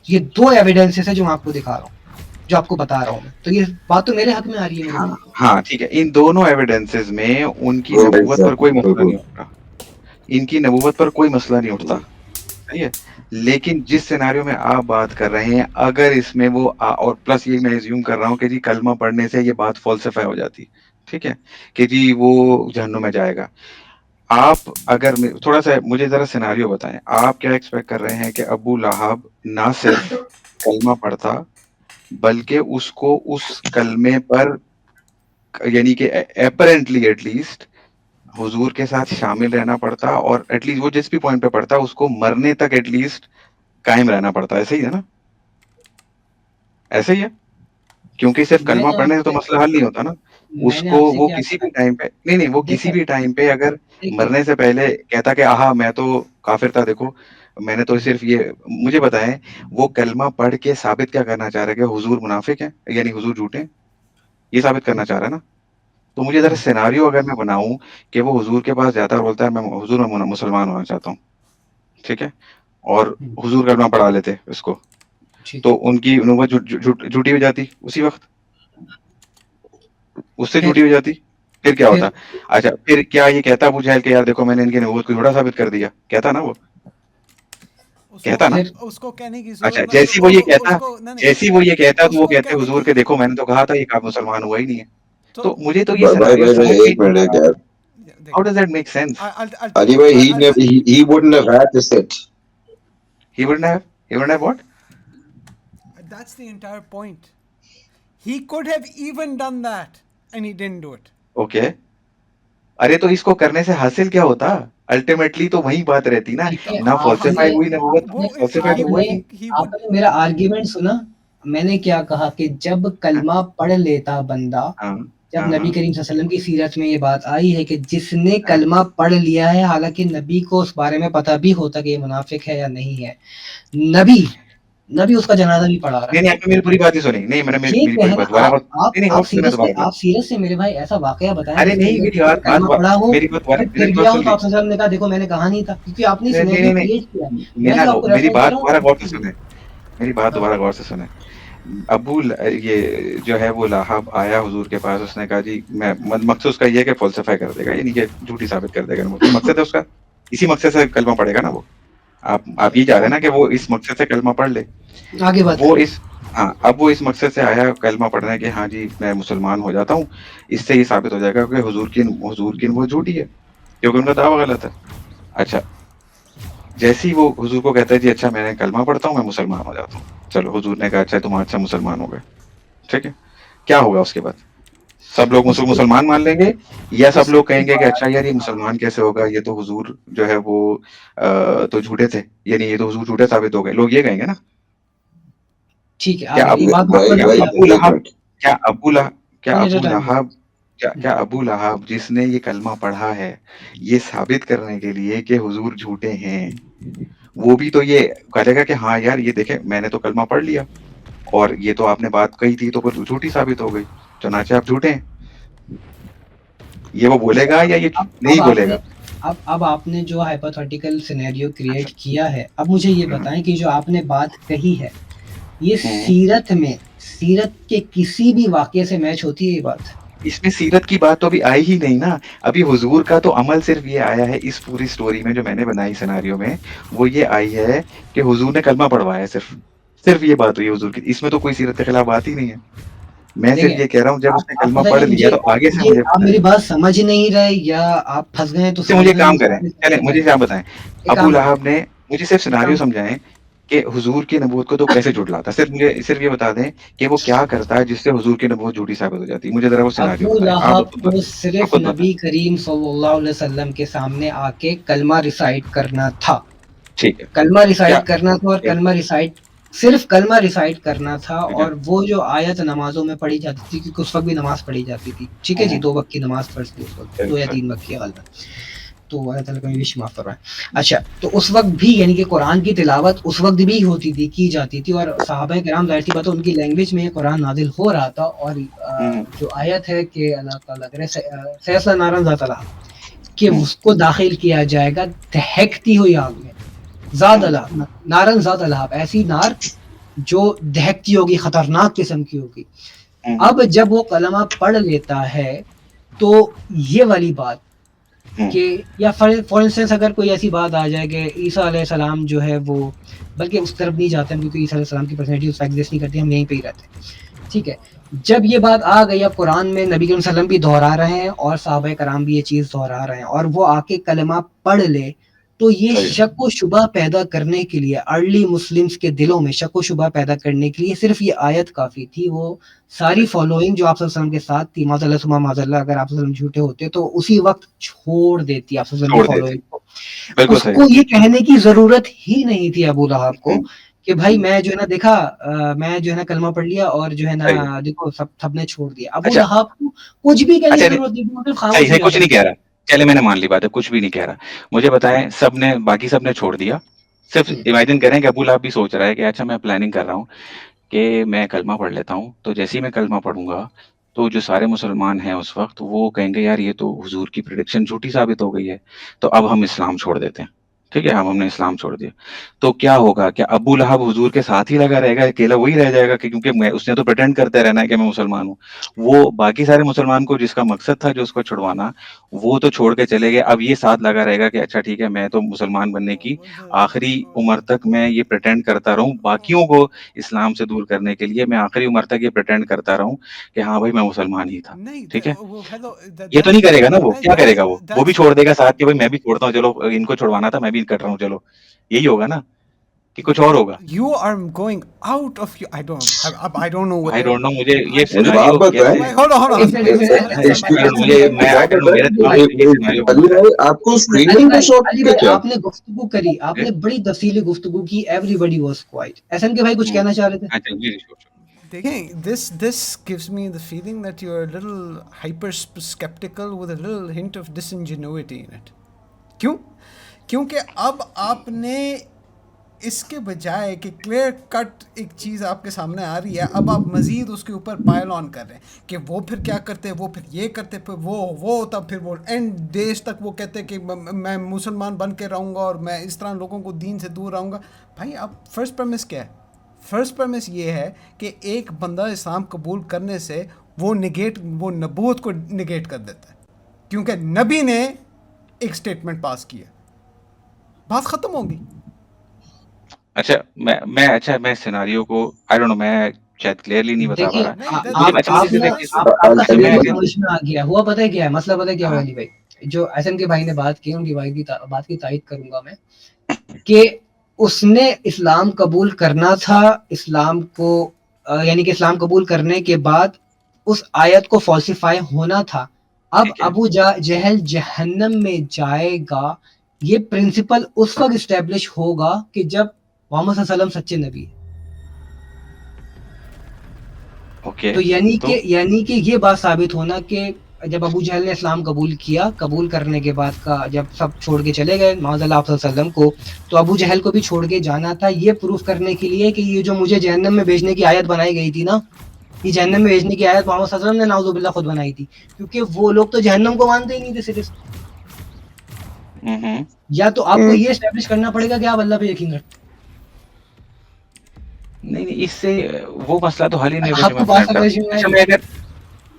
یہ دو ایویڈنسز ہیں جو میں آپ کو دکھا رہا ہوں، جو آپ کو بتا رہا ہوں میں. تو یہ بات تو میرے حق میں آ رہی ہے میرے بھائی. ہاں ٹھیک ہے، ان دونوں ایویڈنسز میں ان کی نبوت پر کوئی مسئلہ نہیں اٹھتا، ان کی نبوت پر کوئی مسئلہ نہیں اٹھتا، صحیح ہے. لیکن جس سیناریو میں آپ بات کر رہے ہیں، اگر اس میں وہ اور پلس یہ میں ایزیوم کر رہا ہوں کہ جی کلمہ پڑھنے سے یہ بات فالسیفائی ہو جاتی، ٹھیک ہے، کہ جی وہ جہنم میں جائے گا. آپ اگر تھوڑا سا مجھے ذرا سیناریو بتائیں، آپ کیا ایکسپیکٹ کر رہے ہیں کہ ابو لہب نہ صرف کلمہ پڑھتا بلکہ اس کو اس کلمے پر یعنی کہ اپیرنٹلی ایٹ لیسٹ حضور کے ساتھ شامل رہنا پڑتا، اور ایٹ لیسٹ وہ جس بھی پوائنٹ پہ پڑتا اس کو مرنے تک ایٹ لیسٹ قائم رہنا پڑتا. ایسے ہی ہے نا؟ ایسے ہی ہے، کیونکہ صرف کلمہ پڑھنے سے تو مسئلہ حل نہیں ہوتا نا. اس کو وہ کسی بھی ٹائم پہ نہیں وہ کسی بھی ٹائم پہ اگر مرنے سے پہلے کہتا کہ آہا میں تو کافر تھا، دیکھو میں نے تو صرف یہ، مجھے بتائیں وہ کلمہ پڑھ کے ثابت کیا کرنا چاہ رہا ہے کہ حضور منافق ہیں، یعنی حضور جھوٹے ہیں، یہ ثابت کرنا چاہ رہا ہے نا. تو مجھے ذرا سیناریو اگر میں بناؤں کہ وہ حضور کے پاس جاتا ہے اور بولتا ہے میں حضور میں مسلمان ہونا چاہتا ہوں، ٹھیک ہے، اور حضور کلمہ پڑھا لیتے اس کو، تو ان کی نبوت جھوٹی ہو جاتی اسی وقت، اس سے جھوٹی ہو جاتی. پھر کیا ہوتا؟ اچھا پھر کیا یہ کہتا ابو جہل کہ یار دیکھو میں نے ان کی نبوت کو جھوٹا ثابت کر دیا؟ کہتا نا، وہ کہتا نا. اس کو کہنے کی اچھا ضرورت جیسی وہ یہ کہتا تو وہ کہتے حضور کے دیکھو میں نے تو کہا تھا یہ آپ مسلمان ہوا ہی نہیں ہے. تو مجھے تو یہ سیناریو ایک منٹ یار. How does that make sense? Ali bhai, he wouldn't have had this set. He wouldn't have what? That's the entire point. He could have even done that and he didn't do it. Okay. ارے تو اس کو کرنے سے حاصل کیا ہوتا؟ Ultimately تو وہی بات رہتی نا، نہ فالسیفائی ہوئی آپ نے میرا آرگیومنٹ سنا، میں نے کیا کہا کہ جب کلمہ پڑھ لیتا بندہ، جب نبی کریم صلی اللہ علیہ وسلم کی سیرت میں یہ بات آئی ہے کہ جس نے کلمہ پڑھ لیا ہے، حالانکہ نبی کو اس بارے میں پتہ بھی ہوتا کہ یہ منافق ہے یا نہیں ہے، نبی اس کا جنازہ بھی پڑھا رہا ہے. نہیں آپ نے میری پوری بات ہی سنی. نہیں میں نے میری پوری بات آپ سیرت سے میرے بھائی ایسا واقعہ بتائیں. ارے نہیں میری بات پڑھا ہو پھر گیا ہو تو آپ نے نے کہا دیکھو میں نے کہا نہیں تھا، کیونکہ آپ نے سینیریو کریٹ کیا. میری بات دوبارہ غور سے سنیں، میری بات دوبارہ غور سے سنیں. ابو یہ جو ہے وہ لہب آیا حضور کے پاس، اس نے کہا جی میں مقصد اس کا یہ کہ فلسفہ کر دے گا، یعنی کہ جھوٹی ثابت کر دے گا. مقصد ہے اس کا، اسی مقصد سے کلمہ پڑھے گا نا وہ. آپ یہ چاہ رہے ہیں نا کہ وہ اس مقصد سے کلمہ پڑھ لے. وہ اب وہ اس مقصد سے آیا کلمہ پڑھنے کہ ہاں جی میں مسلمان ہو جاتا ہوں، اس سے یہ ثابت ہو جائے گا کہ حضور کی وہ جھوٹی ہے کیونکہ ان کا دعویٰ غلط ہے. اچھا جیسے ہی وہ حضور کو کہتا ہے جی اچھا میں نے کلمہ پڑھتا ہوں میں مسلمان ہو جاتا ہوں، چلو حضور نے کہا اچھا تم اچھا مسلمان ہو گئے، ٹھیک ہے، کیا ہوگا اس کے بعد؟ سب لوگ مسلمان مان لیں گے یا سب لوگ کہیں گے کہ اچھا یار یہ مسلمان کیسے ہوگا، یہ تو حضور جو ہے وہ تو جھوٹے تھے، یعنی یہ تو حضور جھوٹے ثابت ہو گئے، لوگ یہ کہیں گے نا. ٹھیک ہے کیا ابو لہب جس نے یہ کلمہ پڑھا ہے یہ ثابت کرنے کے لیے کہ حضور جھوٹے ہیں، وہ بھی تو یہ کہے گا کہ ہاں یار یہ دیکھیں میں نے تو کلمہ پڑھ لیا اور یہ تو آپ نے بات کہی تھی تو پھر جھوٹی ثابت ہو گئی، چنانچہ آپ جھوٹے ہیں، یہ وہ بولے گا یا یہ نہیں بولے گا؟ اب آپ نے جو ہائپوتھیٹیکل سینیریو کریٹ کیا ہے، اب مجھے یہ بتائیں کہ جو آپ نے بات کہی ہے یہ سیرت کے کسی بھی واقعے سے میچ ہوتی ہے یہ بات؟ اس میں سیرت کی بات تو ابھی آئی ہی نہیں نا. ابھی حضور کا تو عمل صرف یہ آیا ہے اس پوری سٹوری میں جو میں نے بنائی سیناریو میں, وہ یہ آئی ہے کہ حضور نے کلمہ پڑھوایا, صرف یہ بات ہوئی حضور کی. اس میں تو کوئی سیرت کے خلاف بات ہی نہیں ہے. میں صرف یہ کہہ رہا ہوں جب اس نے آپ کلمہ پڑھ بتائیے لیا مجھے, تو آگے سے یہ مجھے آپ میری بات سمجھ نہیں رہے یا آپ پھنس گئے ہیں تو مجھے کام کریں, چلیں مجھے کیا بتائیں. ابو لہب نے مجھے صرف سیناریو سمجھائیں کہ حضور کی نبوت کو تو کیسے جھٹلاتا. صرف یہ بتا دیں کہ وہ کیا کرتا ہے جس سے حضور کی نبوت جھوٹی ثابت ہو جاتی ہے. مجھے ذرا وہ سیناریو ابو بتائیں. لہب کو آپ صرف خود بتائیں. نبی کریم صلی اللہ علیہ وسلم کے سامنے آ کے کلمہ ریسائٹ کرنا تھا. ٹھیک ہے, کلمہ کیا ریسائٹ کرنا تھا, اور کلمہ ریسائٹ صرف کلمہ ریسائٹ کرنا تھا. اور وہ جو آیت نمازوں میں پڑھی جاتی تھی, کیونکہ اس وقت بھی نماز پڑھی جاتی تھی, ٹھیک ہے جی, 2 وقت کی نماز فرض تھی اس وقت, 2 یا 3 وقت کی غالباً, تو اللہ تعالیٰ کا وش معاف کروائے. اچھا, تو اس وقت بھی یعنی کہ قرآن کی تلاوت اس وقت بھی ہوتی تھی, کی جاتی تھی, اور صحابہ کرام ظاہر سی بات ہے ان کی لینگویج میں قرآن نازل ہو رہا تھا. اور جو آیت ہے کہ اللہ تعالیٰ کرے سیصلی نارا ذات لہب, کہ اس کو داخل کیا جائے گا دہکتی ہوئی آگ میں, ذات لہب, نارن ذات لہب, ایسی نار جو دہکتی ہوگی, خطرناک قسم کی ہوگی. اب جب وہ کلمہ پڑھ لیتا ہے تو یہ والی بات کہ, یا فار انسٹنس اگر کوئی ایسی بات آ جائے کہ عیسیٰ علیہ السلام جو ہے وہ, بلکہ اس طرف نہیں جاتے ہم کیونکہ عیسیٰ علیہ السلام کی پرسنالٹی اس ایگزسٹ نہیں کرتی, ہم یہیں پہ ہی رہتے ہیں, ٹھیک ہے. جب یہ بات آ گئی, اب قرآن میں نبی کریم صلی اللہ علیہ وسلم بھی دہرا رہے ہیں اور صحابہ کرام بھی یہ چیز دہرا رہے ہیں, اور وہ آ کے کلمہ پڑھ لے, تو یہ شک و شبہ پیدا کرنے کے لیے, ارلی مسلمز کے دلوں میں شک و شبہ پیدا کرنے کے لیے صرف یہ آیت کافی تھی. وہ ساری فالوئنگ جو آپ صلی اللہ علیہ وسلم کے ساتھ تھی, معاذ اللہ ثم معاذ اللہ, اگر آپ صلی اللہ علیہ وسلم جھوٹے ہوتے تو اسی وقت چھوڑ دیتی آپ صلی اللہ علیہ وسلم کی فالوئنگ کو. اس کو یہ کہنے کی ضرورت ہی نہیں تھی ابو لہب کو کہ بھائی میں جو ہے نا دیکھا, میں جو ہے نا کلمہ پڑھ لیا اور جو ہے نا دیکھو سب نے چھوڑ دیا. ابو لہب کو کچھ بھی کہنے کی ضرورت نہیں, کچھ نہیں کہہ رہا. چلے میں نے مان لی بات ہے, کچھ بھی نہیں کہہ رہا. مجھے بتائیں, باقی سب نے چھوڑ دیا, صرف امیجن کریں کہ ابو لہب بھی سوچ رہا ہے کہ اچھا میں پلاننگ کر رہا ہوں کہ میں کلمہ پڑھ لیتا ہوں, تو جیسے ہی میں کلمہ پڑھوں گا تو جو سارے مسلمان ہیں اس وقت وہ کہیں گے یار یہ تو حضور کی پریڈکشن جھوٹی ثابت ہو گئی ہے, تو اب ہم اسلام چھوڑ دیتے ہیں. ٹھیک ہے, ہم نے اسلام چھوڑ دیا. تو کیا ہوگا, کیا ابو لہب حضور کے ساتھ ہی لگا رہے گا, اکیلا وہی رہ جائے گا, کیونکہ اس نے تو پریٹینڈ کرتے رہنا ہے کہ میں مسلمان ہوں. وہ باقی سارے مسلمان کو جس کا مقصد تھا جو اس کو چھڑوانا, وہ تو چھوڑ کے چلے گئے. اب یہ ساتھ لگا رہے گا کہ اچھا ٹھیک ہے میں تو مسلمان بننے کی آخری عمر تک میں یہ پریٹینڈ کرتا رہوں, باقیوں کو اسلام سے دور کرنے کے لیے میں آخری عمر تک یہ پریٹینڈ کرتا رہوں کہ ہاں بھائی میں مسلمان ہی تھا. ٹھیک ہے, یہ تو نہیں کرے گا نا. وہ کیا کرے گا, وہ بھی چھوڑ دے گا ساتھ کہ بھائی میں بھی چھوڑتا ہوں, چلو ان کو چھوڑوانا تھا میں بھی کر رہا ہوں, چلو یہی ہوگا نا, کہ کچھ اور ہوگا. You are going out of your, I don't know what. I don't know, مجھے یہ مجھے آپ بتائیں, hold on. علی بھائی آپ کو اسٹریمنگ کا شوق ہے کیا؟ آپ نے گفتگو کری, آپ نے بڑی تفصیلی گفتگو کی, everybody was quiet. احسن کے بھائی کچھ کہنا چاہ رہے تھے؟ دیکھیں, this gives me the feeling that you're a little hyper skeptical with a little hint of disingenuity in it. کیوں؟ کیونکہ اب آپ نے اس کے بجائے کہ کلیئر کٹ ایک چیز آپ کے سامنے آ رہی ہے, اب آپ مزید اس کے اوپر پائل آن کر رہے ہیں کہ وہ پھر کیا کرتے, وہ پھر یہ کرتے, پھر وہ تب پھر وہ اینڈ ڈیز تک وہ کہتے کہ میں مسلمان بن کے رہوں گا اور میں اس طرح لوگوں کو دین سے دور رہوں گا. بھائی اب فرسٹ پریمس کیا ہے؟ فرسٹ پریمس یہ ہے کہ ایک بندہ اسلام قبول کرنے سے وہ نبوت کو نگیٹ کر دیتا ہے, کیونکہ نبی نے ایک سٹیٹمنٹ پاس کیا, بات ختم ہوگی. اچھا میں سیناریو کو آئی ڈونٹ نو, میں شاید کلیئرلی نہیں بتا پا رہا. سمجھ میں آ گیا ہوا, پتہ ہے کیا ہے مسئلہ, پتہ ہے کیا ہوا علی بھائی, جو احسن کے بھائی نے بات کی, ان کی بات کی تائید کروں گا میں, کہ اس نے اسلام قبول کرنا تھا, اسلام کو یعنی کہ اسلام قبول کرنے کے بعد اس آیت کو فالسیفائی ہونا تھا. اب ابو جہل جہنم میں جائے گا, یہ پرنسپل اس وقت اسٹیبلش ہوگا کہ جب محمد صلی اللہ علیہ وسلم سچے نبی. تو یعنی کہ یہ بات ثابت ہونا کہ جب ابو جہل نے اسلام قبول کیا, قبول کرنے کے بعد کا جب سب چھوڑ کے چلے گئے معاذ اللہ آپ صلی اللہ علیہ وسلم کو, تو ابو جہل کو بھی چھوڑ کے جانا تھا, یہ پروف کرنے کے لیے کہ یہ جو مجھے جہنم میں بھیجنے کی آیت بنائی گئی تھی نا, یہ جہنم میں بھیجنے کی آیت محمد صلی اللہ علیہ وسلم نے نعوذ باللہ خود بنائی تھی, کیونکہ وہ لوگ تو جہنم کو مانتے ہی نہیں تھے صرف. یا تو آپ کو یہ اسٹیبلش کرنا پڑے گا کہ آپ اللہ پہ یقین رکھتے. نہیں اس سے وہ مسئلہ تو حل ہی نہیں ہوگا.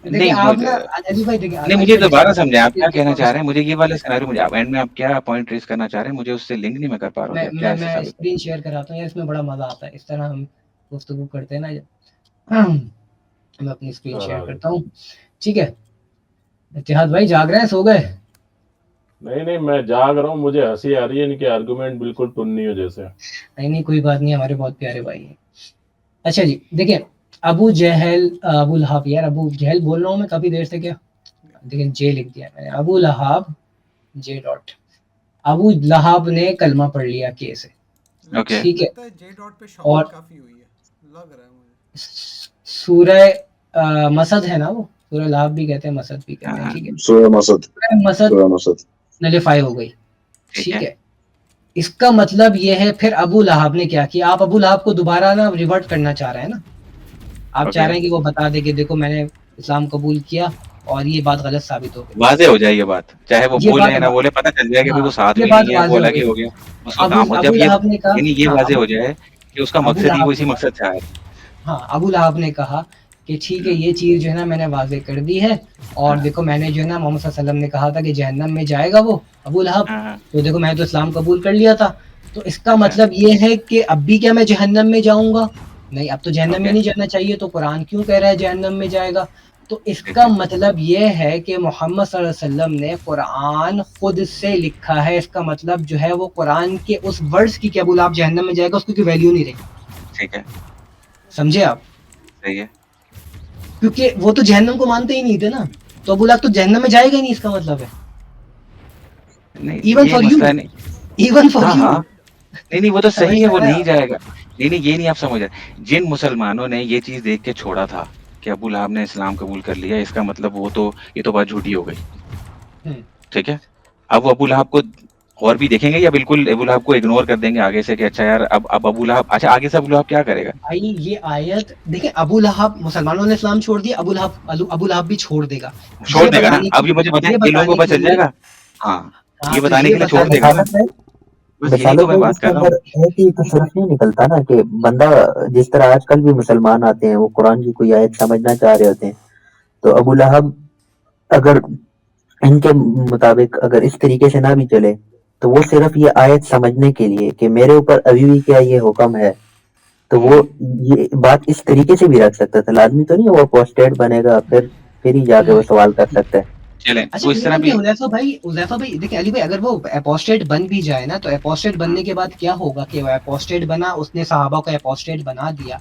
دیکھیں آپ نا علی بھائی دیکھیں نہیں مجھے دوبارہ سمجھیں آپ کیا کہنا چاہ رہے ہیں, مجھے یہ والا سینیریو مجھے اینڈ میں آپ کیا پوائنٹ ریز کرنا چاہ رہے ہیں, مجھے اس سے لنک نہیں میں کر پا رہا ہوں. کیا میں اسکرین شیئر کراتا ہوں یار, اس میں بڑا مزہ آتا ہے, اس طرح ہم گفتگو کرتے ہیں نا جب. میں اپنی اسکرین شیئر کرتا ہوں, ٹھیک ہے. اتحاد بھائی جاگ رہے ہیں, سو گئے؟ نہیں میں جاگ رہا ہوں, مجھے ہنسی آ رہی ہے, ان کے آرگومنٹ بالکل ٹننی ہو جیسے. نہیں کوئی بات نہیں, ہمارے بہت پیارے بھائی ہیں. اچھا جی دیکھیں, ابو جہل ابو لہب, یار ابو جہل بول رہا ہوں میں کافی دیر سے, کیا دیکھیں جے لکھ دیا میں نے, ابو لہب جے ڈاٹ, ابو لہب نے کلمہ پڑھ لیا کے سے, ٹھیک ہے. اور سورہ مسد ہے نا, وہ سورہ لہب بھی کہتے ہیں مسد بھی کہتے ہیں, ٹھیک ہے. سورہ مسد نلیفائی ہو گئی, ٹھیک ہے. اس کا مطلب یہ ہے پھر ابو لہب نے کیا کیا, آپ ابو لہب کو دوبارہ نا ریورٹ کرنا چاہ رہے ہیں نا, آپ چاہ رہے ہیں کہ وہ بتا دے کہ دیکھو میں نے اسلام قبول کیا اور یہ بات غلط ثابت ہو گئی. واضح ہو جائے یہ بات, چاہے وہ بولے یا نہ بولے, پتہ چل جائے کہ وہ ساتھ میں نہیں ہے, وہ الگ ہی ہو گیا اس کا کام. جب یہ واضح ہو جائے کہ اس کا مقصد ہی وہ اسی مقصد سے آیا. ہاں ابو لہب نے کہا کہ ٹھیک ہے یہ چیز جو ہے نا میں نے واضح کر دی ہے, اور دیکھو میں نے جو ہے نا محمد صلی اللہ علیہ وسلم نے کہا تھا کہ جہنم میں جائے گا وہ ابو لہب, تو دیکھو میں تو اسلام قبول کر لیا تھا, تو اس کا مطلب یہ ہے کہ اب بھی کیا میں جہنم میں جاؤں گا؟ نہیں, اب تو جہنم میں نہیں جانا چاہیے, تو قرآن کیوں کہہ رہا ہے جہنم میں جائے گا؟ تو اس کا مطلب یہ ہے کہ محمد صلی اللہ علیہ وسلم نے قرآن خود سے لکھا ہے, اس کا مطلب جو ہے وہ قرآن کے اس ورڈز کی کہ ابو لہب جہنم میں جائے گا اس کی کوئی ویلیو نہیں رہی. ٹھیک ہے, سمجھے آپ؟ صحیح ہے, کیونکہ وہ تو جہنم کو مانتے ہی نہیں تھے نا, تو ابو لہب تو جہنم میں جائے گا ہی نہیں, اس کا مطلب ہے even for you, even for you. نہیں وہ تو صحیح ہے, وہ نہیں جائے گا. نہیں یہ نہیں آپ سمجھ رہے, جن مسلمانوں نے یہ چیز دیکھ کے چھوڑا تھا کہ ابو لہب نے اسلام قبول کر لیا, اس کا مطلب وہ تو یہ تو بات جھوٹی ہو گئی. ٹھیک ہے, اب وہ ابو لہب کو اور بھی دیکھیں گے یا بالکل ابو لہب کو اگنور کر دیں گے آگے سے کہ اچھا یار اب ابو لہب, اچھا آگے سے ابو لہب کیا کرے گا؟ بھائی یہ آیت دیکھیں, ابو لہب مسلمانوں نے اسلام چھوڑ دیا, ابو لہب بھی چھوڑ دے گا نا. اب یہ مجھے بتائیں یہ لوگوں کو پتہ چل جائے گا. ہاں یہ بتانے کے لیے چھوڑ دے گا نا, بس یہی تو میں بات کر رہا ہوں. ہے کہ تو صرف نہیں نکلتا نا کہ بندہ جس طرح آج کل بھی مسلمان آتے ہیں وہ قرآن کی کوئی آیت سمجھنا چاہ رہے ہوتے ہیں, تو ابو لہب اگر ان کے مطابق اگر اس طریقے سے نہ بھی چلے تو وہ صرف یہ آیت سمجھنے کے لیے کہ میرے اوپر ابھی بھی کیا یہ حکم ہے, تو وہ یہ بات اس طریقے سے بھی رکھ سکتا تھا. لازمی تو نہیں وہ اپوسٹیٹ بنے گا پھر ہی جا کے وہ سوال کر سکتا ہے. اچھا حذیفہ بھائی دیکھیں, علی بھائی اگر وہ اپوسٹیٹ بن بھی جائے نا, تو اپوسٹیٹ بننے کے بعد کیا ہوگا کہ وہ اپوسٹیٹ بنا, اس نے صحابہ کو اپوسٹیٹ بنا دیا,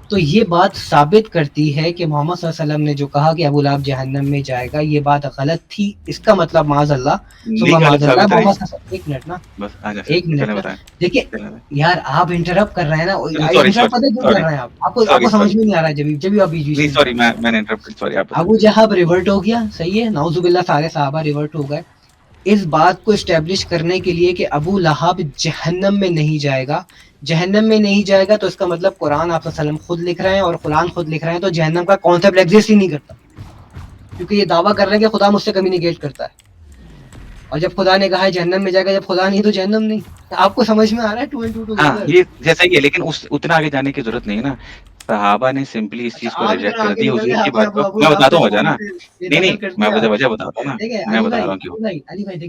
تو یہ بات ثابت کرتی ہے کہ محمد صلی اللہ علیہ وسلم نے جو کہا کہ ابو لہب جہنم میں جائے گا یہ بات غلط تھی. اس کا مطلب معاذ اللہ ایک منٹ دیکھیے یار, آپ انٹرپٹ کر رہے ہیں نا, کر رہے ہیں آپ کو سمجھ میں نہیں آ رہا ہے, جب ابو جہب ریورٹ ہو گیا, صحیح ہے, نعوذ باللہ سارے صحابہ ریورٹ ہو گئے. اس بات کو اسٹیبلش کرنے کے لیے کہ ابو لہب جہنم میں نہیں جائے گا, جہنم میں نہیں جائے گا, تو اس کا مطلب قرآن آپ صلی اللہ علیہ وسلم خود لکھ رہے ہیں, اور قرآن خود لکھ رہے ہیں, تو جہنم کا کانسیپٹ ایگزسٹ ہی نہیں کرتا, کیونکہ یہ دعویٰ کر رہے ہیں کہ خدا مجھ سے کمیونیکیٹ کرتا ہے, اور جب خدا نے کہا ہے جہنم میں جائے گا, جب خدا نہیں تو جہنم نہیں. آپ کو سمجھ میں آ رہا ہے 2 and 2 ہاں یہ جیسا ہی ہے, لیکن اتنا آگے جانے کی ضرورت نہیں ہے نا. صحابہ نے سمپلی اس چیز کو ریجیکٹ کر دی حضور کی بات کو. میں بتاتا ہوں وجہ نا, نہیں میں وجہ بتاتا ہوں نا, میں بتا رہا ہوں کیوں.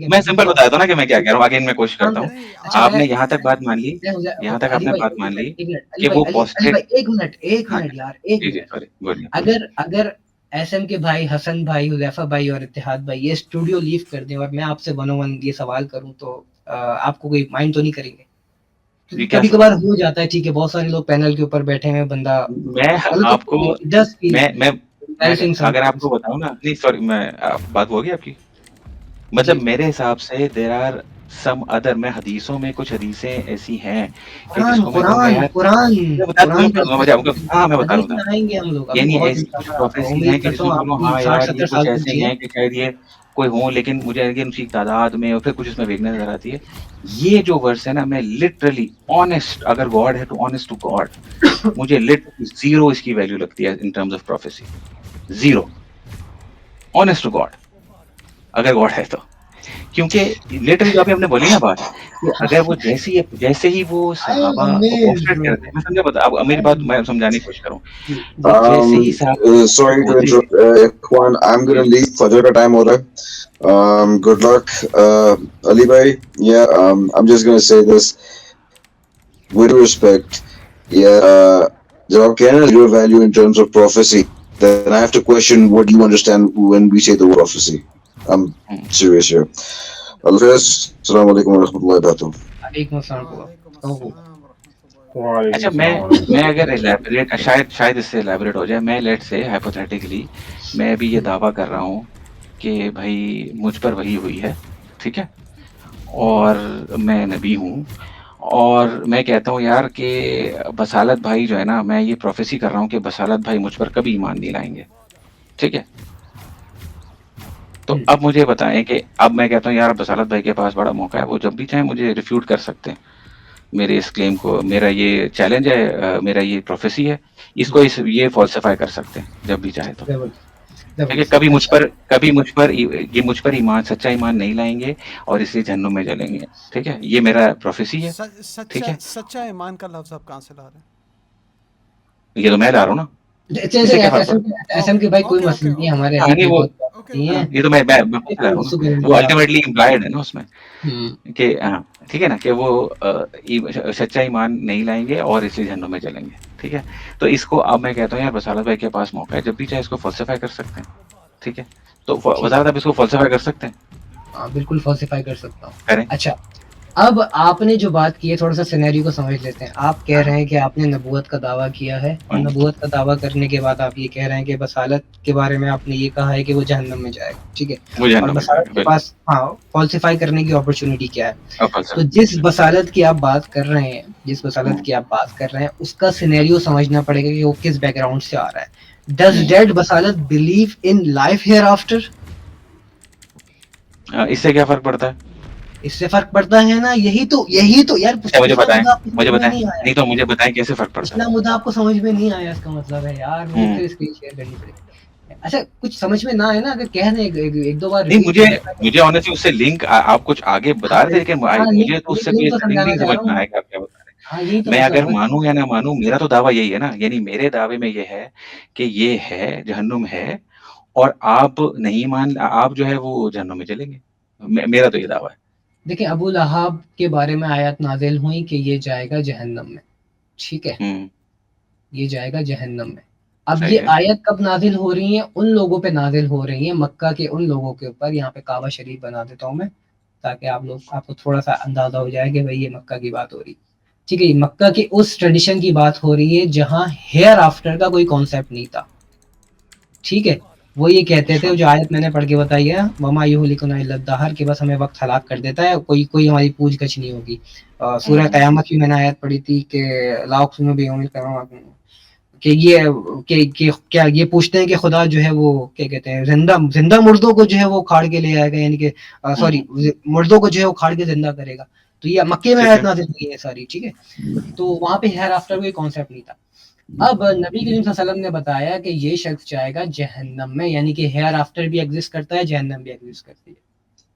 میں سمپل بتاتا ہوں نا کہ میں کیا کہہ رہا ہوں, آگے میں کوشش کرتا ہوں. آپ نے یہاں تک بات مان لی, یہاں تک آپ نے بات مان لی کہ وہ ایک منٹ یار, اگر ایس ایم کے بھائی, حسن بھائی, حذیفہ بھائی اور اتحاد بھائی یہ اسٹوڈیو لیو کر دیں اور میں آپ سے 101 یہ سوال کروں, تو آپ کو کوئی مائنڈ تو نہیں کریں گے؟ کبھی کبھار ہو جاتا ہے, ٹھیک ہے, بہت سارے لوگ پینل کے اوپر بیٹھے ہیں, بندہ میں آپ کو اگر آپ کو بتاؤں نا, نہیں سوری میں بات ہوگی آپ کی, مطلب میرے حساب سے دیر آر سم ادر, میں حدیثوں میں کچھ حدیثیں ایسی ہیں کہ جس کو میں بتا رہا ہوں, یعنی ایسی پروفیسی ہیں کہ جس میں بولوں ہاں یار یہ کچھ ایسے ہیں کہ شاید یہ کوئی ہوں, لیکن مجھے ان کی تعداد میں اور پھر کچھ اس میں ویکنیس نظر آتی ہے. یہ جو ورس ہے نا, میں لٹرلی آنےسٹ, اگر گاڈ ہے تو آنےسٹ ٹو گاڈ, مجھے لٹرلی 0 اس کی ویلیو لگتی ہے in terms of prophecy, 0 honest to God, اگر گاڈ ہے تو. کیونکہ لٹرلی جو ابھی ہم نے بولی نا بات کہ اگر وہ جیسے ہی وہ صحابہ پروسٹریٹ کرتے ہیں، میں سمجھا بتا اب میری بات میں سمجھانے کی کوشش کروں کہ جیسے ہی صحابہ Sorry to ہوتے interrupt, Ikhwan, I'm gonna leave. Fajr ka time ho raha hai. Good luck, Ali bhai. Yeah, I'm just gonna say this with respect. Yeah, jab aap keh rahe hain zero value in terms of prophecy, then I have to question what you understand when we say the word prophecy. I'm serious here. Allah Hafiz. Assalamu alaikum wa rahmatullahi wa barakatuh. علیکم السلام وعلیکم تو السلام ورحمۃ اللہ۔ وعلیکم اچھا میں السلام ورحمۃ میں اگر elaborate شاید اس سے ایلیبریٹ ہو جائے، میں لیٹ سے ہائپوتھیٹیکلی میں بھی یہ دعویٰ کر رہا ہوں کہ بھائی مجھ پر وحی ہوئی ہے، ٹھیک ہے، اور میں نبی ہوں، اور میں کہتا ہوں یار کہ بصالت بھائی جو ہے نا، میں یہ پروفیسی کر رہا ہوں کہ بصالت بھائی مجھ پر کبھی ایمان نہیں لائیں گے، ٹھیک ہے۔ تو اب مجھے بتائیں کہ اب میں کہتا ہوں یار بصالت بھائی کے پاس بڑا موقع ہے، وہ جب بھی چاہیں مجھے ریفیوٹ کر سکتے ہیں میرے اس کلیم کو، میرا یہ چیلنج ہے، میرا یہ پروفیسی ہے، اس کو یہ فالسیفائی کر سکتے ہیں جب بھی چاہے تو، ٹھیک ہے۔ کبھی مجھ پر ایمان، سچا ایمان نہیں لائیں گے اور اس لیے جہنم میں جلیں گے، ٹھیک ہے، یہ میرا پروفیسی ہے، ٹھیک ہے۔ سچا ایمان کا لفظ آپ کہاں سے لا رہے ہیں؟ یہ تو میں لا رہا ہوں نا، اس سے کیا فرق پڑتا ہے؟ ایسم کے بھائی کوئی مسئلہ نہیں ہے، ہمارے ہاں نہیں، وہ نہیں ہے، یہ تو میں بتا رہا ہوں نا، وہ الٹیمیٹلی امپلائڈ ہے نا اس میں کہ ہاں ٹھیک ہے نا، کہ وہ سچا ایمان نہیں لائیں گے اور اس لیے جہنم میں چلیں گے، ٹھیک ہے۔ تو اس کو اب میں کہتا ہوں یار بصالت بھائی کے پاس موقع ہے، جب بھی چاہے اس کو فلسفائی کر سکتے ہیں، ٹھیک ہے۔ تو وزارت آپ اس کو فلسفائی کر سکتے ہیں؟ ہاں بالکل فالسیفائی کر سکتا ہوں۔ کریں۔ اچھا اب آپ نے جو بات کی ہے تھوڑا سا سینیریو کو سمجھ لیتے ہیں۔ آپ کہہ رہے ہیں کہ آپ نے نبوت کا دعویٰ کیا ہے، اور نبوت کا دعویٰ کرنے کے بعد آپ یہ کہہ رہے ہیں کہ بصالت کے بارے میں آپ نے یہ کہا ہے کہ وہ جہنم میں جائے گا، ٹھیک ہے، وہ جہنم اور میں بصالت جائے کے گا، پاس فالسیفائی کرنے کی اپرچونٹی کیا ہے؟ بالکل۔ تو جس بصالت کی آپ بات کر رہے ہیں، جس بصالت کی آپ بات کر رہے ہیں، اس کا سینیریو سمجھنا پڑے گا کہ وہ کس بیک گراؤنڈ سے آ رہا ہے۔ ڈز ڈیڈ بصالت believe in life hereafter? اس سے کیا فرق پڑتا ہے؟ اس سے فرق پڑتا ہے نا، یہی تو یار مجھے بتائیں، مجھے نہیں آیا، نہیں تو مجھے بتائیں کیسے فرق پڑتا پچھلا مدعا آپ کو سمجھ میں نہیں آیا، اس کا مطلب ہے یار مجھے پھر اسکرین شیئر کرنی پڑے گی۔ اچھا کچھ سمجھ میں نہ آئے نا، اگر کہہ دیں ایک دو بار نہیں، مجھے آنیسٹلی اس سے لنک آپ کچھ آگے بتا رہے تھے، لیکن مجھے تو اس سے کوئی لنک سمجھ میں آئے گا آپ کیا بتا رہے ہیں۔ ہاں یہی تو میں اگر مسئلہ مانوں یا نہ مانوں، میرا تو دعویٰ یہی ہے نا، یعنی میرے دعوے میں یہ ہے کہ یہ ہے جہنم ہے، اور آپ نہیں آپ جو ہے وہ جہنم میں چلیں گے، میرا تو یہ دعویٰ ہے۔ دیکھیں ابو لہب کے بارے میں آیات نازل ہوئی کہ یہ جائے گا جہنم میں، ٹھیک ہے، یہ جائے گا جہنم میں۔ اب یہ آیت کب نازل ہو رہی ہیں؟ ان لوگوں پہ نازل ہو رہی ہیں، مکہ کے ان لوگوں کے اوپر۔ یہاں پہ کعبہ شریف بنا دیتا ہوں میں تاکہ آپ کو تھوڑا سا اندازہ ہو جائے کہ بھائی یہ مکہ کی بات ہو رہی، ٹھیک ہے، یہ مکہ کی اس ٹریڈیشن کی بات ہو رہی ہے جہاں ہیئر آفٹر کا کوئی کانسیپٹ نہیں تھا، ٹھیک ہے۔ وہ یہ کہتے تھے، جو آیت میں نے پڑھ کے بتائی ہے، وما یہلکنا الا الدہر، کہ بس ہمیں وقت ہلاک کر دیتا ہے، کوئی ہماری پوچھ گچھ نہیں ہوگی۔ سورہ قیامت بھی میں نے آیت پڑھی تھی کہ لا اقسم بیوم القیامہ، کہ کیا یہ پوچھتے ہیں کہ خدا جو ہے وہ کیا کہتے ہیں، زندہ مردوں کو جو ہے وہ کھاڑ کے لے آئے گا، یعنی کہ سوری مردوں کو جو ہے وہ کھاڑ کے زندہ کرے گا۔ تو یہ مکے میں آیت نازل ہوئی ہے ساری، ٹھیک ہے، تو وہاں پہ ہیئر آفٹر کوئی کانسیپٹ نہیں تھا۔ اب نبی کریم صلی اللہ علیہ وسلم نے بتایا کہ یہ شخص جائے گا جہنم میں، یعنی کہ ہیئر آفٹر بھی ایگزسٹ کرتا ہے، جہنم بھی ایگزسٹ کرتی ہے۔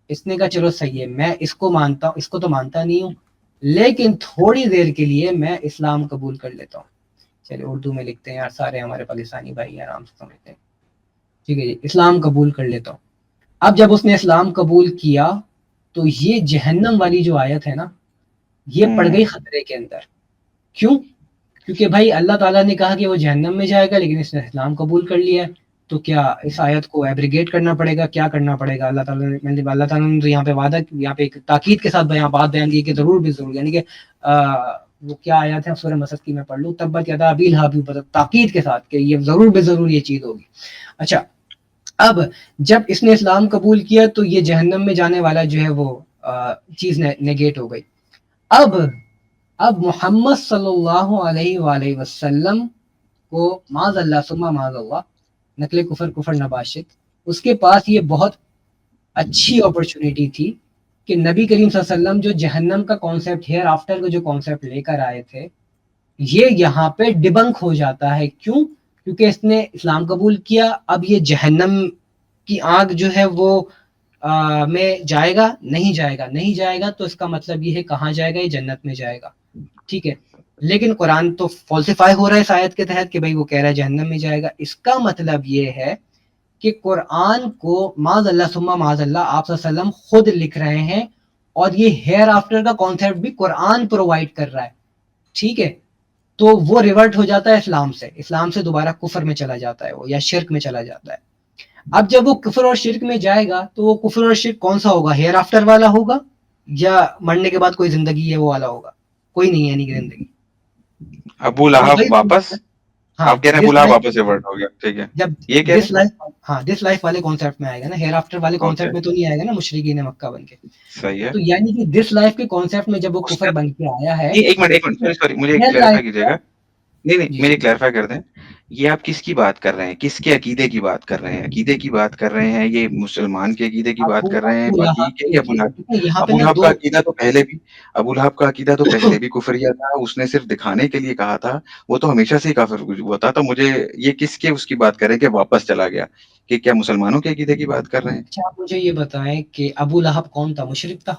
اس نے کہا چلو صحیح ہے، میں اس کو مانتا ہوں، اس کو تو مانتا نہیں ہوں، لیکن تھوڑی دیر کے لیے میں اسلام قبول کر لیتا ہوں۔ چلے اردو میں لکھتے ہیں یار، سارے ہمارے پاکستانی بھائی آرام سے سمجھتے ہیں، ٹھیک ہے جی، اسلام قبول کر لیتا ہوں۔ اب جب اس نے اسلام قبول کیا تو یہ جہنم والی جو آیت ہے نا، یہ پڑ گئی خطرے کے اندر۔ کیوں؟ کیونکہ بھائی اللہ تعالیٰ نے کہا کہ وہ جہنم میں جائے گا، لیکن اس نے اسلام قبول کر لیا ہے، تو کیا اس آیت کو ایبریگیٹ کرنا پڑے گا؟ کیا کرنا پڑے گا؟ اللہ تعالیٰ نے تو یہاں پہ وعدہ، یہاں پہ ایک تاکید کے ساتھ بات بیان کی کہ ضرور بھی ضرور، یعنی کہ وہ کیا آیات ہے سورہ مسد کی میں پڑھ لوں، تبت یدا ابی لہب، تاکید کے ساتھ کہ یہ ضرور بے ضرور یہ چیز ہوگی۔ اچھا اب جب اس نے اسلام قبول کیا تو یہ جہنم میں جانے والا جو ہے وہ چیز نیگیٹ ہو گئی۔ اب محمد صلی اللہ علیہ وآلہ وسلم کو معاذ اللہ ثم معاذ اللہ، نقل کفر نباشت، اس کے پاس یہ بہت اچھی اپرچونٹی تھی کہ نبی کریم صلی اللہ علیہ وسلم جو جہنم کا کانسیپٹ، ہیئر آفٹر کا جو کانسیپٹ لے کر آئے تھے، یہ یہاں پہ ڈبنک ہو جاتا ہے۔ کیوں؟ کیونکہ اس نے اسلام قبول کیا، اب یہ جہنم کی آگ جو ہے وہ میں جائے گا نہیں جائے گا, نہیں جائے گا تو اس کا مطلب یہ ہے کہاں جائے گا, یہ جنت میں جائے گا, ٹھیک ہے. لیکن قرآن تو فالسیفائی ہو رہا ہے اس آیت کے تحت کہ بھائی وہ کہہ رہا ہے جہنم میں جائے گا. اس کا مطلب یہ ہے کہ قرآن کو معاذ اللہ ثم معاذ اللہ آپ صلی اللہ علیہ وسلم خود لکھ رہے ہیں, اور یہ ہیئر آفٹر کا کانسیپٹ بھی قرآن پرووائڈ کر رہا ہے, ٹھیک ہے. تو وہ ریورٹ ہو جاتا ہے اسلام سے دوبارہ کفر میں چلا جاتا ہے وہ, یا شرک میں چلا جاتا ہے. اب جب وہ کفر اور شرک میں جائے گا تو وہ کفر اور شرک کون سا ہوگا, ہیئر آفٹر والا ہوگا یا مرنے کے بعد کوئی زندگی ہے وہ والا ہوگا؟ کوئی نہیں ہے یعنی کہ زندگی. ابو لہب واپس, آپ کہہ رہے ہیں ابو لہب واپس ریورٹ ہو گیا, ٹھیک ہے. جب یہ کہہ دس لائف, ہاں دس لائف والے کانسیپٹ میں آئے گا نا, ہیئر آفٹر والے کانسیپٹ میں تو نہیں آئے گا نا مشرکین مکہ بن کے. صحیح ہے. تو یعنی کہ دس لائف کے کانسیپٹ میں جب وہ کفر بن کے آیا ہے. ایک منٹ سوری مجھے کلیئرفائی کیجیے گا. نہیں مجھے کلیئرفائی کر دیں, یہ آپ کس کی بات کر رہے ہیں, کس کے عقیدے کی بات کر رہے ہیں؟ عقیدے کی بات کر رہے ہیں, یہ مسلمان کے عقیدے کی بات کر رہے ہیں باقی کے, یا ابو لہب کا عقیدہ تو پہلے بھی, ابو لہب کا عقیدہ تو پہلے بھی کفریہ تھا, اس نے صرف دکھانے کے لیے کہا تھا, وہ تو ہمیشہ سے ہی کافر ہوا تھا. تو مجھے یہ کس کے اس کی بات کر رہے ہیں کہ واپس چلا گیا, کہ کیا مسلمانوں کے عقیدے کی بات کر رہے ہیں؟ اچھا آپ مجھے یہ بتائیں کہ ابو لہب کون تھا, مشرک تھا؟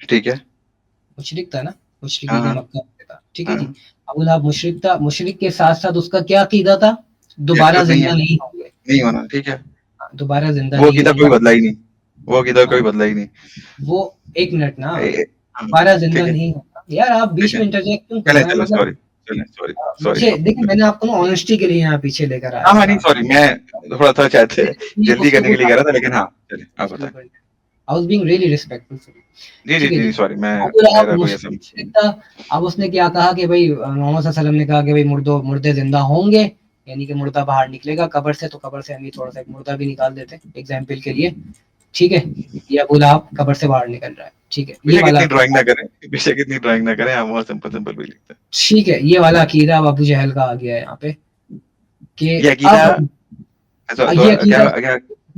ٹھیک ہے, مشرک تھا نا, مشرکین مکہ تھا, ٹھیک ہے جی. ابو لہب مشرک تھا, مشرک کے ساتھ ساتھ اس کا کیا عقیدہ تھا, دوبارہ زندہ نہیں ہوں گے, نہیں ہونا, ٹھیک ہے. دوبارہ زندہ وہ نہیں عقیدہ ہوں کوئی گے, بدلا ہی نہیں, وہ عقیدہ کوئی بدلا ہی نہیں. وہ ایک منٹ نا, دوبارہ زندہ نہیں ہوگا. یار آپ بیچ میں انٹرجیکٹ کیوں کر رہے ہیں؟ مطلب دیکھیں میں نے آپ کو نا آنےسٹی کے لیے یہاں پیچھے لے کر آیا. ہاں نہیں سوری, میں تھوڑا سا چاہتے جلدی کرنے کے لیے کہہ رہا تھا, لیکن ہاں چلیے آپ بتائیں. I was being really respectful. جی سوری, میں اب اس نے کیا کہا کہ بھائی محمد صلی اللہ علیہ وسلم نے کہا کہ بھائی مردے زندہ ہوں گے, یعنی کہ مردہ باہر نکلے گا قبر سے, تو قبر سے ہم بھی تھوڑا سا ایک مردہ بھی نکال دیتے ایگزامپل کے لیے, ٹھیک ہے. یہ ابو لہب قبر سے باہر نکل رہا ہے, ٹھیک ہے. یہ والا ڈرائنگ نہ کریں, پیچھے کتنی ڈرائنگ نہ کریں, ہم بہت سمپل بھی لکھتے ہیں, ٹھیک ہے. یہ والا عقیدہ اب ابو جہل کا آ گیا ہے یہاں پہ, کہ یہ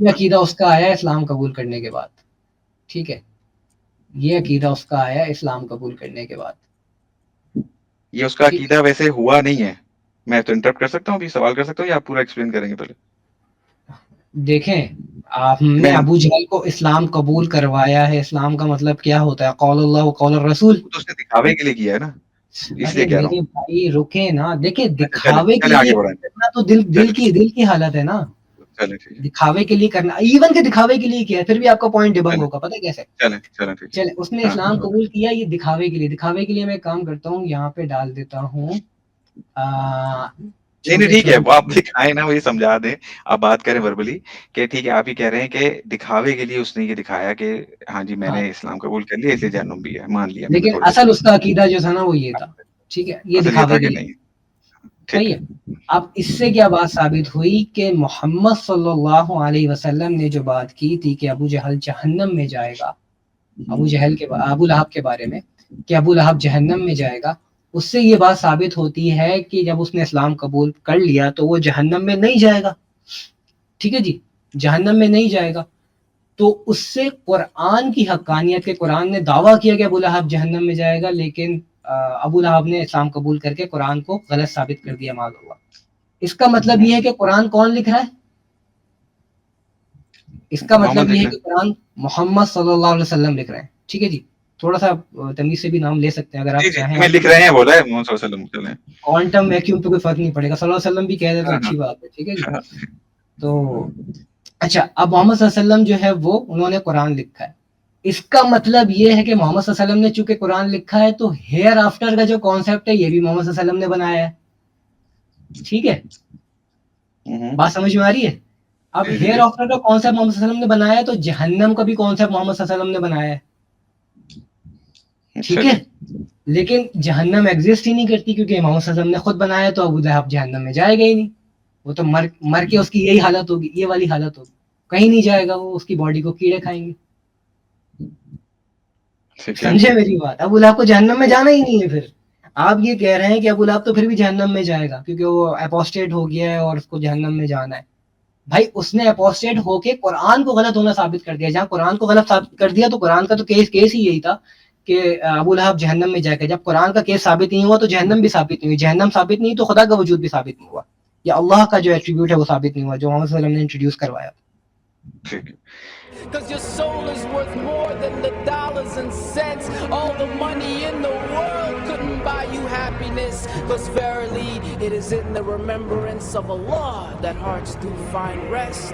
عقیدہ اس کا آیا اسلام قبول کرنے کے بعد, ٹھیک ہے. یہ عقیدہ اس کا آیا اسلام قبول کرنے کے بعد. یہ اس کا عقیدہ ویسے ہوا نہیں ہے. میں تو انٹرپٹ کر سکتا ہوں, بھی سوال کر سکتا ہوں, یا آپ پورا ایکسپلین کریں گے پہلے؟ دیکھیں ہم نے ابو جہل کو اسلام قبول کروایا ہے. اسلام کا مطلب کیا ہوتا ہے, قول اللہ و قول الرسول. تو اس نے دکھاوے کے لیے کیا ہے نا, اس لیے کہہ رہا ہوں. بھائی رکے نا, دیکھیں دکھاوے کے لیے کرنا تو دل کی حالت ہے نا, دکھاوے کے لیے کرنا, ایون کہ دکھاوے کے لیے کیا ہے, پھر بھی آپ کا پوائنٹ ڈبنگ ہوگا, پتہ کیسے. چلے اس نے اسلام قبول کیا, یہ دکھاوے کے لیے. دکھاوے کے لیے میں کام کرتا ہوں, یہاں پہ ڈال دیتا ہوں. نہیں ٹھیک ہے, وہ آپ دکھائیں نا, وہی سمجھا دیں, آپ بات کریں وربلی کہ ٹھیک ہے, آپ ہی کہہ رہے ہیں کہ دکھاوے کے لیے اس نے یہ دکھایا کہ ہاں جی میں نے اسلام قبول کر لیا, اس لیے جہنم بھی ہے, مان لیا. لیکن اصل اس کا عقیدہ جو تھا نا وہ یہ تھا, ٹھیک ہے. یہ دکھاوے کے لیے صحیح ہے. اب اس سے کیا بات ثابت ہوئی کہ محمد صلی اللہ علیہ وسلم نے جو بات کی تھی کہ ابو جہل جہنم میں جائے گا, ابو لہب کے بارے میں کہ ابو لہب جہنم میں جائے گا, اس سے یہ بات ثابت ہوتی ہے کہ جب اس نے اسلام قبول کر لیا تو وہ جہنم میں نہیں جائے گا, ٹھیک ہے جی, جہنم میں نہیں جائے گا. تو اس سے قرآن کی حقانیت کے, قرآن نے دعویٰ کیا کہ ابو لہب جہنم میں جائے گا, لیکن ابو لہب نے اسلام قبول کر کے قرآن کو غلط ثابت کر دیا معاذ اللہ. اس کا مطلب یہ ہے کہ قرآن کون لکھ رہا ہے, اس کا مطلب یہ ہے کہ قرآن محمد صلی اللہ علیہ وسلم لکھ رہے ہیں, ٹھیک ہے جی. تھوڑا سا تمیز سے بھی نام لے سکتے ہیں اگر آپ چاہیں, لکھ رہے ہیں بولا ہے محمد صلی اللہ علیہ وسلم, کوانٹم ویکیوم پہ کوئی فرق نہیں پڑے گا, صلی اللہ علیہ وسلم بھی کہہ دے تو اچھی بات ہے, ٹھیک ہے جی. تو اچھا, اب محمد صلی اللہ علیہ وسلم جو ہے وہ انہوں نے قرآن لکھا ہے. اس کا مطلب یہ ہے کہ محمد صلی اللہ علیہ وسلم نے چونکہ قرآن لکھا ہے تو ہیئر آفٹر کا جو کانسیپٹ ہے یہ بھی محمد صلی اللہ علیہ وسلم نے بنایا ہے, ٹھیک ہے. بات سمجھ میں آ رہی ہے؟ اب ہیئر آفٹر کا کانسیپٹ محمد صلی اللہ علیہ وسلم نے بنایا ہے تو جہنم کا بھی کانسیپٹ محمد صلی اللہ علیہ وسلم نے بنایا ہے, ٹھیک ہے. لیکن جہنم ایگزسٹ ہی نہیں کرتی کیونکہ محمد صلی اللہ علیہ وسلم نے خود بنایا, تو ابو لہب جہنم میں جائے گا ہی نہیں. وہ تو مر کے اس کی یہی حالت ہوگی, یہ والی حالت ہوگی, کہیں نہیں جائے گا وہ, اس کی باڈی کو کیڑے کھائیں گے. سمجھے میری بات؟ ابو لہب کو جہنم میں جانا ہی نہیں ہے. پھر آپ یہ کہہ رہے ہیں کہ ابو لہب تو پھر بھی جہنم میں جائے گا کیونکہ وہ اپوسٹیٹ ہو گیا ہے اور اس کو جہنم میں جانا ہے. بھائی اس نے اپوسٹیٹ ہو کے قرآن کو غلط ہونا ثابت کر دیا. جہاں قرآن کو غلط ثابت کر دیا تو قرآن کا تو کیس ہی یہی تھا کہ ابو لہب جہنم میں جائے گا. جب قرآن کا کیس ثابت نہیں ہوا تو جہنم بھی ثابت نہیں ہوئی. جہنم ثابت نہیں تو خدا کا وجود بھی ثابت نہیں ہوا, یا اللہ کا جو ایٹریبیوٹ ہے وہ ثابت نہیں ہوا جو محمد صلی اللہ علیہ وسلم نے انٹروڈیوس کروایا. ٹھیک ہے, 'cause your soul is worth more than the dollars and cents. All the money in the world couldn't buy you happiness, 'cause verily it is in the remembrance of Allah that hearts do find rest.